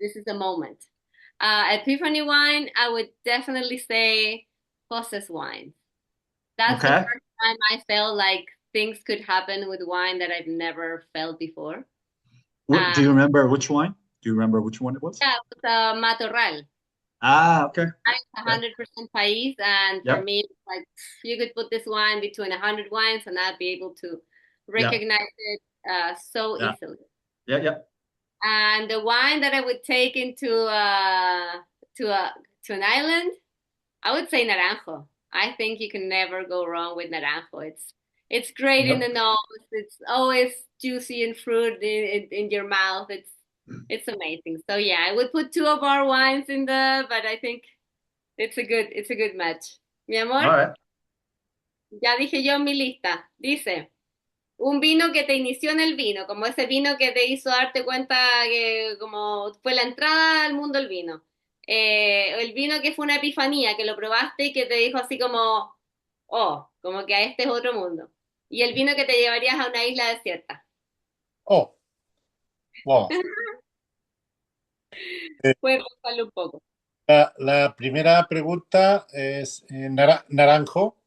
Speaker 2: This is a moment. Epiphany wine, I would definitely say Jose's wine. That's the
Speaker 1: Okay.
Speaker 2: first time I felt like things could happen with wine that I've never felt before.
Speaker 1: Do you remember which wine? Do you remember which one it was?
Speaker 2: Yeah, it was Matorral.
Speaker 1: Okay.
Speaker 2: It's 100% País, and for
Speaker 1: Yep.
Speaker 2: me, it's like you could put this wine between 100 wines, and I'd be able to
Speaker 1: Yeah.
Speaker 2: recognize it so
Speaker 1: Yeah.
Speaker 2: easily.
Speaker 1: Yeah.
Speaker 2: And the wine that I would take into to a to an island, I would say Naranjo. I think you can never go wrong with Naranjo. It's great in the
Speaker 1: Yep.
Speaker 2: nose. It's always juicy and fruit in your mouth. It's amazing. So yeah, I would put two of our wines in but I think it's a good match. Mi
Speaker 1: All
Speaker 2: amor,
Speaker 1: right.
Speaker 2: ya dije yo mi lista. Dice, un vino que te inició en el vino, como ese vino que te hizo darte cuenta que como fue la entrada al mundo del vino. El vino que fue una epifanía, que lo probaste y que te dijo así como, oh, como que a este es otro mundo. Y el vino que te llevarías a una isla desierta.
Speaker 3: Oh, wow.
Speaker 2: Puedes pensarlo un poco.
Speaker 3: La primera pregunta es naranjo.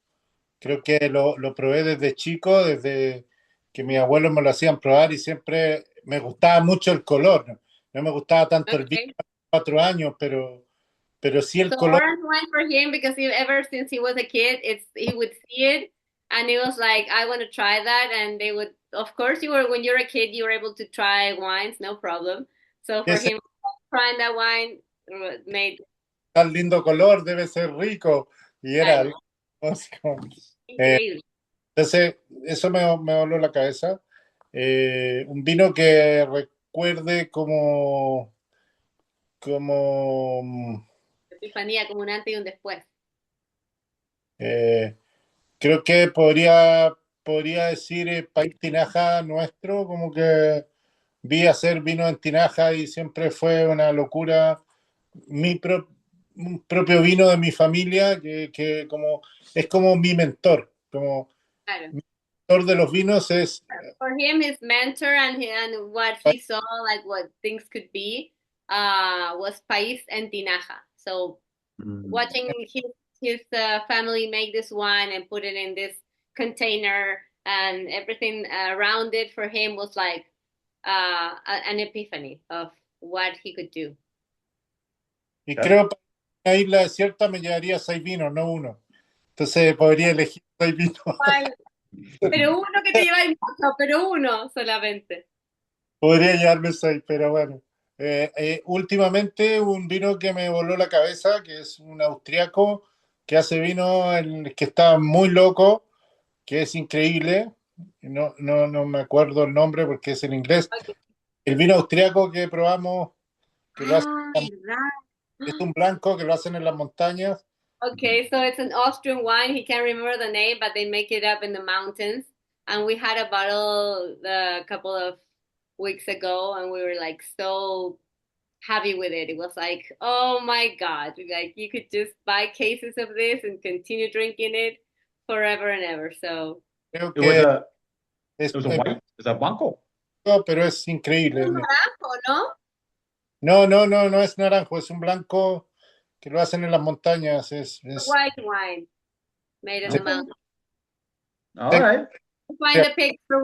Speaker 3: Creo que lo probé desde chico, desde que mis abuelos me lo hacían probar y siempre me gustaba mucho el color. No me gustaba tanto el vino
Speaker 2: Okay.
Speaker 3: a 4 años, pero sí el
Speaker 2: So
Speaker 3: color.
Speaker 2: orange wine for him because ever since he was a kid, he would see it and it was like I want to try that, and they would. Of course, you were when you're a kid, you were able to try wines, no problem. So for
Speaker 3: Ese
Speaker 2: him, trying that wine made
Speaker 3: tan lindo color debe ser rico. Y era
Speaker 2: claro,
Speaker 3: algo así como- eh,
Speaker 2: increíble.
Speaker 3: entonces, eso me voló la cabeza. Un vino que recuerde como
Speaker 2: Epifanía como un antes y un después.
Speaker 3: eh, creo que podría decir país tinaja nuestro, como que vi hacer vino en tinaja y siempre fue una locura. Un propio vino de mi familia, que como, es como mi mentor, como
Speaker 2: Claro.
Speaker 3: mi mentor de los vinos es
Speaker 2: For him, his mentor and what he saw, like what things could be, was país and tinaja. So watching his family make this wine and put it in this container and everything around it for him was like an epiphany of what he could do.
Speaker 3: y creo que para una isla desierta me llevaría 6 vinos, no uno. Entonces podría elegir 6 vinos.
Speaker 2: Pero uno que te lleva mucho, pero uno solamente.
Speaker 3: Podría llevarme 6, pero bueno. Últimamente un vino que me voló la cabeza, que es un austriaco que hace vino que está muy loco, que es increíble. No me acuerdo el nombre porque es en inglés.
Speaker 2: Okay.
Speaker 3: El vino austriaco que probamos, que lo hacen, es
Speaker 2: ¿Verdad?
Speaker 3: un blanco que lo hacen en las montañas.
Speaker 2: Okay, so it's an Austrian wine. He can't remember the name, but they make it up in the mountains. And we had a bottle a couple of weeks ago, and we were like so happy with it. It was like, oh my God, like you could just buy cases of this and continue drinking it forever and ever. So,
Speaker 3: Creo
Speaker 1: It was
Speaker 3: que
Speaker 1: a
Speaker 3: es,
Speaker 1: it was a white. Is that blanco?
Speaker 3: pero es increíble.
Speaker 2: un naranjo, ¿no?
Speaker 3: No es naranjo, es un blanco que lo hacen en las montañas.
Speaker 2: A white wine made in
Speaker 3: Sí.
Speaker 2: the mountains.
Speaker 1: All right.
Speaker 2: Find the picture,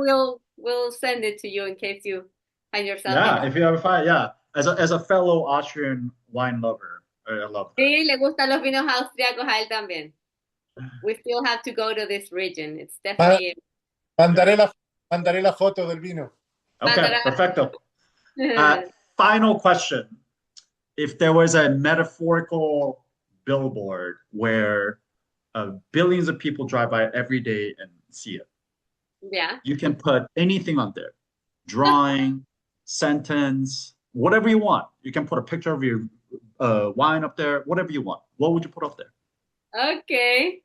Speaker 2: we'll send it to you in case you find yourself
Speaker 1: Yeah,
Speaker 2: in.
Speaker 1: if you ever find, yeah, as a fellow Austrian wine lover, I love that.
Speaker 2: Sí, le gustan los vinos austriacos a él también. We still have to go to this region. It's definitely.
Speaker 3: Mandaré la foto del vino.
Speaker 1: Okay, perfecto. Final question. If there was a metaphorical billboard where billions of people drive by it every day and see it,
Speaker 2: Yeah.
Speaker 1: you can put anything on there, drawing, sentence, whatever you want. You can put a picture of your wine up there, whatever you want. What would you put up there?
Speaker 2: Okay.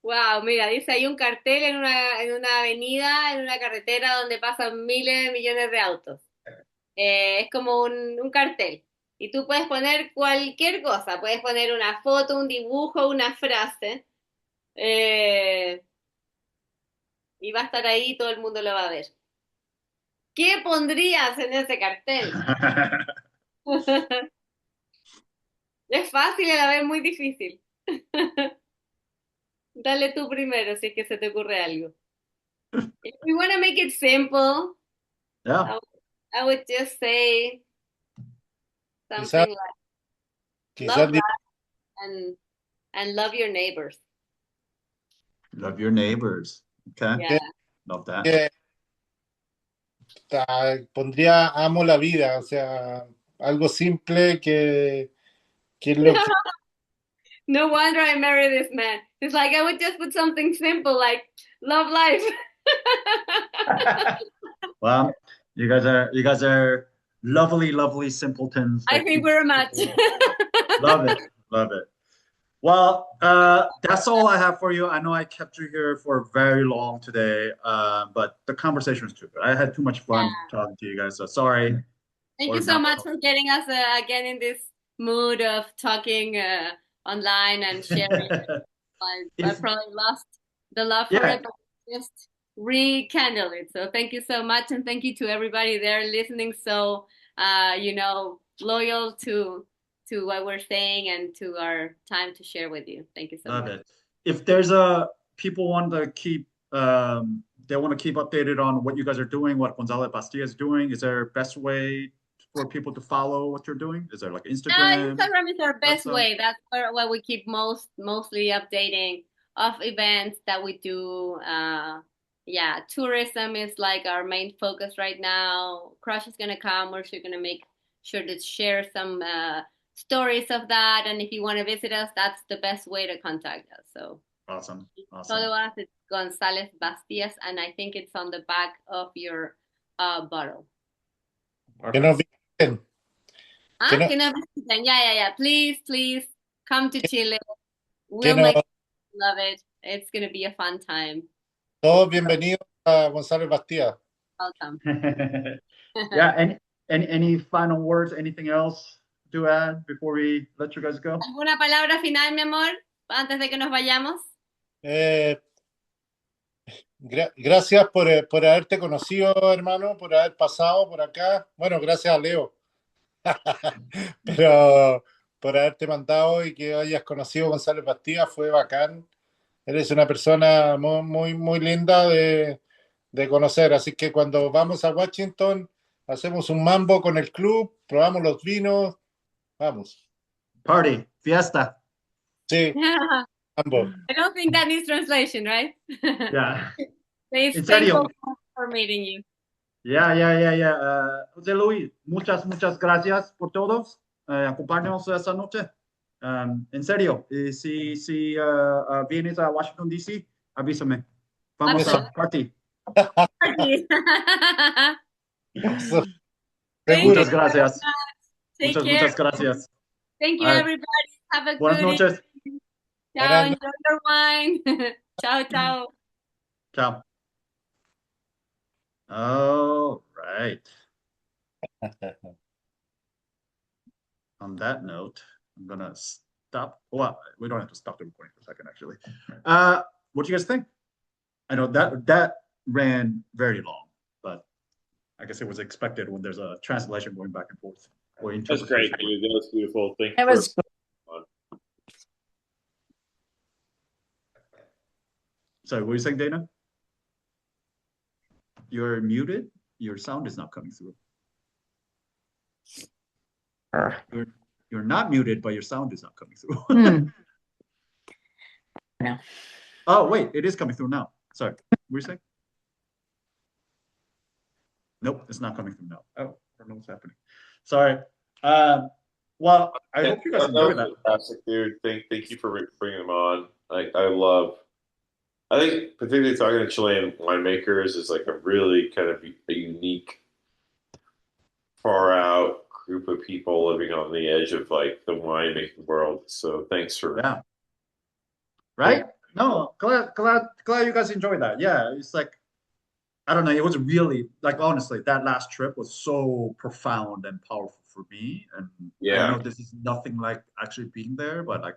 Speaker 2: Wow, mira, dice hay un cartel en una avenida, en una carretera donde pasan miles de millones de autos. Es como un cartel. Y tú puedes poner cualquier cosa. Puedes poner una foto, un dibujo, una frase. Y va a estar ahí, todo el mundo lo va a ver. ¿Qué pondrías en ese cartel? Es fácil y a la vez muy difícil. Dale tú primero si es que se te ocurre algo. If we want to make it simple,
Speaker 1: Yeah.
Speaker 2: I would just say
Speaker 3: Quizás,
Speaker 2: something like
Speaker 3: quizás
Speaker 2: love life and love your neighbors.
Speaker 1: Love your neighbors. Okay.
Speaker 2: Yeah.
Speaker 1: Love that.
Speaker 3: que, pondría amo la vida, o sea, algo simple que es lo que
Speaker 2: No wonder I married this man. It's like I would just put something simple like love life.
Speaker 1: Well, you guys are lovely, lovely simpletons
Speaker 2: I
Speaker 1: that
Speaker 2: think
Speaker 1: keep
Speaker 2: we're a match.
Speaker 1: love it, love it. Well, that's all I have for you. I know I kept you here for very long today, but the conversation was too good. I had too much fun talking to you guys, so sorry.
Speaker 2: Thank
Speaker 1: Or
Speaker 2: you so
Speaker 1: not.
Speaker 2: much for getting us again in this mood of talking online and sharing. I probably lost the love for
Speaker 1: Yeah,
Speaker 2: it, but just rekindle it. So thank you so much, and thank you to everybody there listening. So loyal to what we're saying and to our time to share with you. Thank you so
Speaker 1: love
Speaker 2: much.
Speaker 1: it. If there's a people want to keep they want to keep updated on what you guys are doing, what Gonzalez Bastias is doing, is there a best way for people to follow what you're doing? Is there like Instagram,
Speaker 2: Instagram is our best
Speaker 1: website?
Speaker 2: way. That's where we keep mostly updating of events that we do. Yeah, tourism is like our main focus right now. Crush is gonna come. We're sure gonna make sure to share some stories of that. And if you want to visit us, that's the best way to contact us. So
Speaker 1: Awesome,
Speaker 2: follow
Speaker 1: awesome.
Speaker 2: us. It's Gonzalez Bastias, and I think it's on the back of your bottle.
Speaker 3: que nos visiten, que no-
Speaker 2: Que nos visiten. Yeah. Please come to Chile.
Speaker 3: que
Speaker 2: We'll
Speaker 3: no-
Speaker 2: make you love it. It's gonna be a fun time.
Speaker 3: todos bienvenidos a González Bastía.
Speaker 2: Welcome.
Speaker 1: Yeah, any final words, anything else to add before we let you guys go?
Speaker 2: ¿Alguna palabra final, mi amor, antes de que nos vayamos?
Speaker 3: Gracias por haberte conocido, hermano, por haber pasado por acá. Bueno, gracias a Leo, pero por haberte mandado y que hayas conocido a González Bastía, fue bacán. Eres una persona muy, muy, muy linda de conocer. Así que cuando vamos a Washington, hacemos un mambo con el club, probamos los vinos, vamos.
Speaker 1: Party, fiesta.
Speaker 3: Sí, mambo.
Speaker 2: I don't think that needs translation, right?
Speaker 1: Yeah.
Speaker 2: It's
Speaker 1: En serio.
Speaker 2: thankful for meeting you.
Speaker 1: Yeah. José Luis, muchas gracias por todos. Acompáñanos esta noche. En serio, si vienes a Washington, D.C., avísame. Vamos a party.
Speaker 2: Party.
Speaker 3: Eso,
Speaker 2: Thank
Speaker 3: seguro.
Speaker 1: Muchas gracias.
Speaker 2: Take care.
Speaker 1: Muchas gracias.
Speaker 2: Thank you,
Speaker 1: All right.
Speaker 2: everybody. Have a
Speaker 1: Buenas
Speaker 2: good
Speaker 1: noches.
Speaker 2: evening.
Speaker 3: Buenas
Speaker 2: Ciao.
Speaker 3: noches.
Speaker 2: Enjoy your wine. Ciao.
Speaker 1: Ciao. All right. On that note, I'm gonna stop. Well, we don't have to stop the recording for a second, actually. What do you guys think? I know that ran very long, but I guess it was expected when there's a translation going back and forth. Or
Speaker 4: That's great,
Speaker 1: interpretation.
Speaker 4: dude. That was beautiful. Thank
Speaker 5: That
Speaker 4: you.
Speaker 5: was
Speaker 1: Sorry, what were you saying, Dana? You're muted. Your sound is not coming through. You're not muted, but your sound is not coming through.
Speaker 5: No.
Speaker 1: Oh, wait, it is coming through now. Sorry, what were you saying? Nope, it's not coming through now. Oh, I don't know what's happening. Sorry. Well, I hope you guys enjoyed that.
Speaker 4: Fantastic, dude. Thank you for bringing them on. I think particularly talking to Chilean winemakers is like a really kind of a unique, far out group of people living on the edge of like the winemaking world. So thanks for
Speaker 1: Right? No, glad you guys enjoyed that. Yeah, it's like I don't know, it was really like honestly, that last trip was so profound and powerful for me. And I know this is nothing like actually being there, but like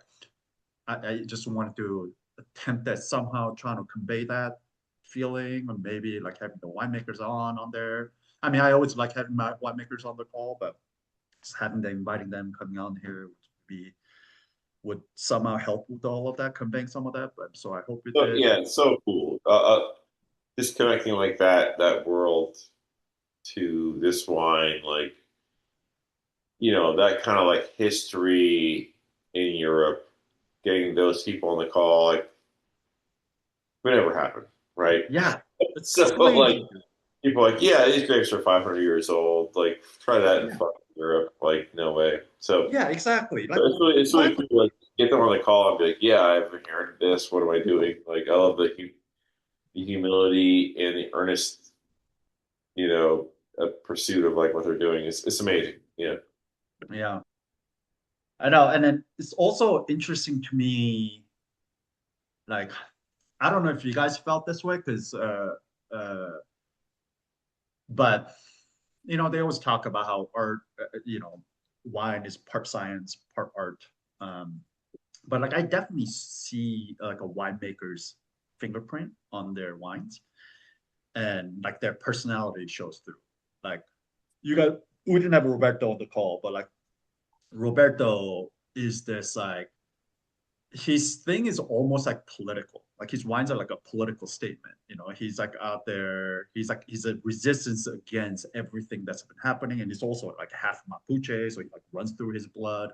Speaker 1: I just wanted to attempt at somehow trying to convey that feeling, or maybe like having the winemakers on there. I mean, I always like having my winemakers on the call, but just inviting them coming on here would somehow help with all of that, conveying some of that. But so I hope it did.
Speaker 4: Yeah, it's so cool. Just connecting like that world to this wine, like, that kind of like history in Europe, getting those people on the call, like, would never happen, right?
Speaker 1: Yeah, it's
Speaker 4: So, like,
Speaker 1: crazy.
Speaker 4: people are like, yeah, these grapes are 500 years old. Like, try that in
Speaker 1: Yeah,
Speaker 4: fucking Europe. Like, no way. So,
Speaker 1: yeah, exactly. Like,
Speaker 4: it's really
Speaker 1: what?
Speaker 4: cool. Like, get them on the call and be like, yeah, I've inherited this. What am I doing? Like, I love the humility and the earnest, pursuit of like what they're doing. It's amazing. Yeah.
Speaker 1: Yeah, I know. And then it's also interesting to me, like, I don't know if you guys felt this way, because, uh, but they always talk about how art, wine is part science, part art. Um, but like, I definitely see like a winemaker's fingerprint on their wines, and like their personality shows through. Like, you got, we didn't have Roberto on the call, but like Roberto is this like, his thing is almost like political. Like his wines are like a political statement. He's like out there. He's a resistance against everything that's been happening, and he's also like half Mapuche, so he like runs through his blood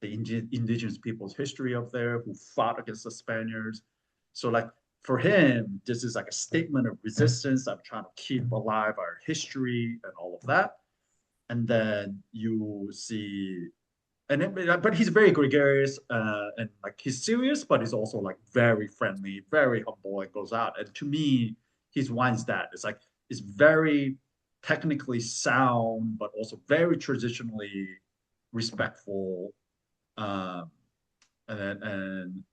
Speaker 1: the indigenous people's history up there who fought against the Spaniards. So like for him, this is like a statement of resistance. I'm trying to keep alive our history and all of that. And then you see, but he's very gregarious, and like he's serious, but he's also like very friendly, very humble, and goes out. And to me, his wine's that. It's very technically sound, but also very traditionally respectful, um, and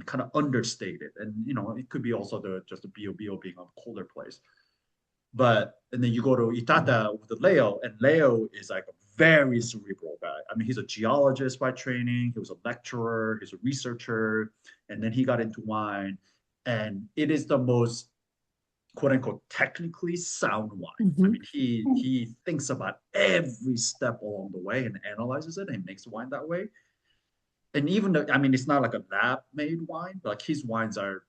Speaker 1: kind of understated. And it could be also just the BOBO being a colder place. But and then you go to Itata with the Leo, and Leo is like a very cerebral guy. I mean, he's a geologist by training. He was a lecturer. He's a researcher, and then he got into wine, and it is the most quote unquote technically sound wine. I mean, he thinks about every step along the way and analyzes it and makes wine that way. And even though, I mean, it's not like a lab made wine, but like his wines are,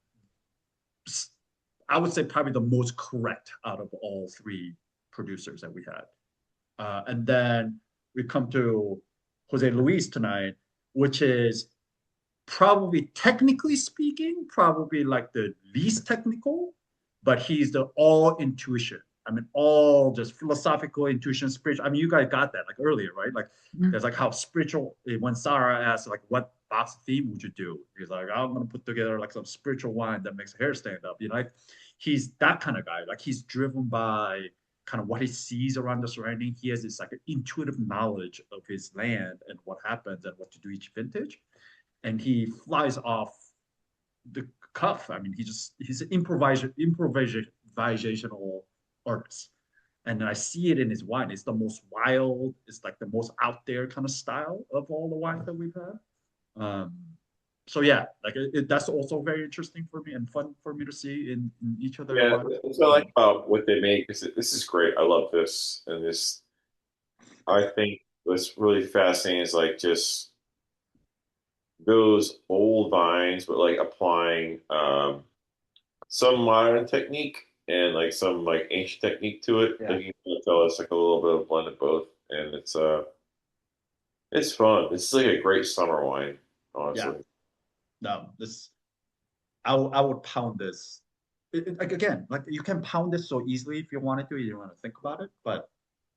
Speaker 1: I would say, probably the most correct out of all three producers that we had. And then we come to Jose Luis tonight, which is probably technically speaking, probably like the least technical, but he's the all intuition. I mean, all just philosophical intuition, spiritual. I mean, you guys got that like earlier, right? Like, there's like how spiritual. When Sarah asked, like, what box theme would you do? He's like, I'm gonna put together like some spiritual wine that makes hair stand up. Like, he's that kind of guy. Like, he's driven by kind of what he sees around the surrounding. He has this like an intuitive knowledge of his land and what happens and what to do each vintage, and he flies off the cuff. I mean, he's an improvisational artist. And I see it in his wine. It's the most wild, it's like the most out there kind of style of all the wines that we've had. So yeah, like that's also very interesting for me and fun for me to see in each of their
Speaker 4: Yeah,
Speaker 1: wines.
Speaker 4: that's what I like about what they make. This is great. I love this, and this. I think what's really fascinating is like just those old vines, but like applying some modern technique and like some like ancient technique to it.
Speaker 1: Yeah.
Speaker 4: Like you can tell it's like a little bit of blend of both, and it's fun. It's like a great summer wine,
Speaker 1: Yeah.
Speaker 4: honestly.
Speaker 1: No, I would pound this. Like again, like you can pound this so easily if you wanted to. You don't want to think about it, but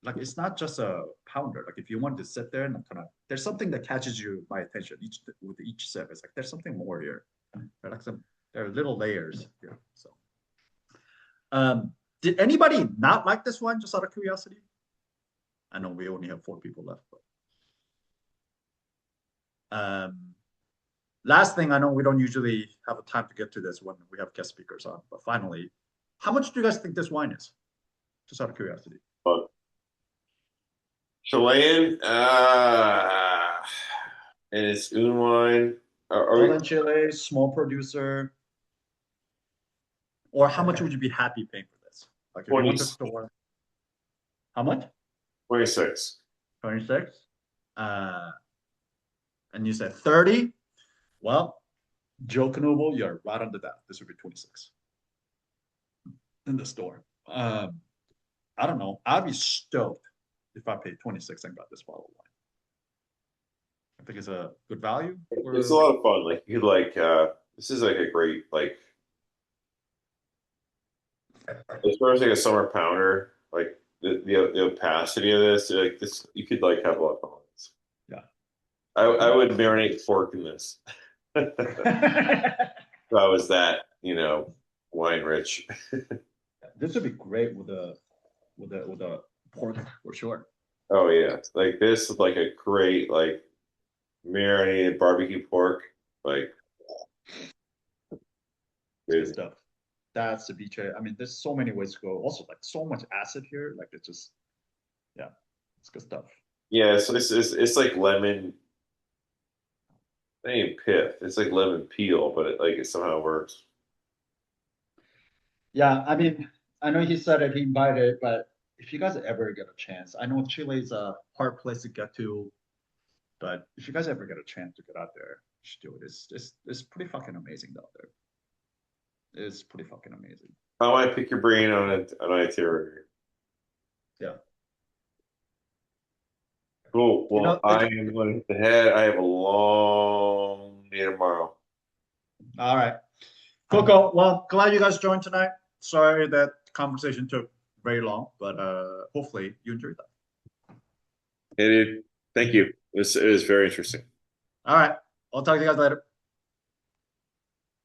Speaker 1: like it's not just a pounder. Like if you wanted to sit there and kind of, there's something that catches you my attention with each sip. It's like there's something more here. Right? Like there are little layers here. So, did anybody not like this one? Just out of curiosity. I know we only have 4 people left, but last thing, I know we don't usually have a time to get to this when we have guest speakers on, but finally, how much do you guys think this wine is? Just out of curiosity.
Speaker 4: But Chilean, and it's un wine. Are we
Speaker 1: Northern Chile, small producer. Or how much would you be happy paying for this? Like if you
Speaker 4: 20,
Speaker 1: went to the store, how much?
Speaker 4: 26?
Speaker 1: 26. And you said 30. Well, Joe Knoble, you're right under that. This would be 26 in the store. I don't know. I'd be stoked if I paid 26 and got this bottle of wine. I think it's a good value.
Speaker 4: It's a lot of fun. Like you like this is like a great like as far as like a summer pounder, like the opacity of this, like this you could like have a lot of fun with this.
Speaker 1: Yeah.
Speaker 4: I would marinate pork in this. If I was that, wine rich.
Speaker 1: This would be great with a pork for sure.
Speaker 4: Oh yeah. Like this is like a great like marinated barbecue pork. Like
Speaker 1: Good stuff. That's the beach. I mean, there's so many ways to go. Also, like so much acid here. Like it's just, yeah, it's good stuff.
Speaker 4: yeah, so it's like lemon. It ain't pith. It's like lemon peel, but it somehow works.
Speaker 1: Yeah, I mean, I know he said that he invited, but if you guys ever get a chance, I know Chile is a hard place to get to, but if you guys ever get a chance to get out there, you should do it. It's pretty fucking amazing out there. It's pretty fucking amazing.
Speaker 4: I want to pick your brain on an itinerary.
Speaker 1: Yeah.
Speaker 4: Cool. Well, I am going to hit the head. I have a long day tomorrow.
Speaker 1: All right. Cool. Well, glad you guys joined tonight. Sorry that conversation took very long, but hopefully you enjoyed that.
Speaker 4: Thank you. It was very interesting.
Speaker 1: All right. I'll talk to you guys later.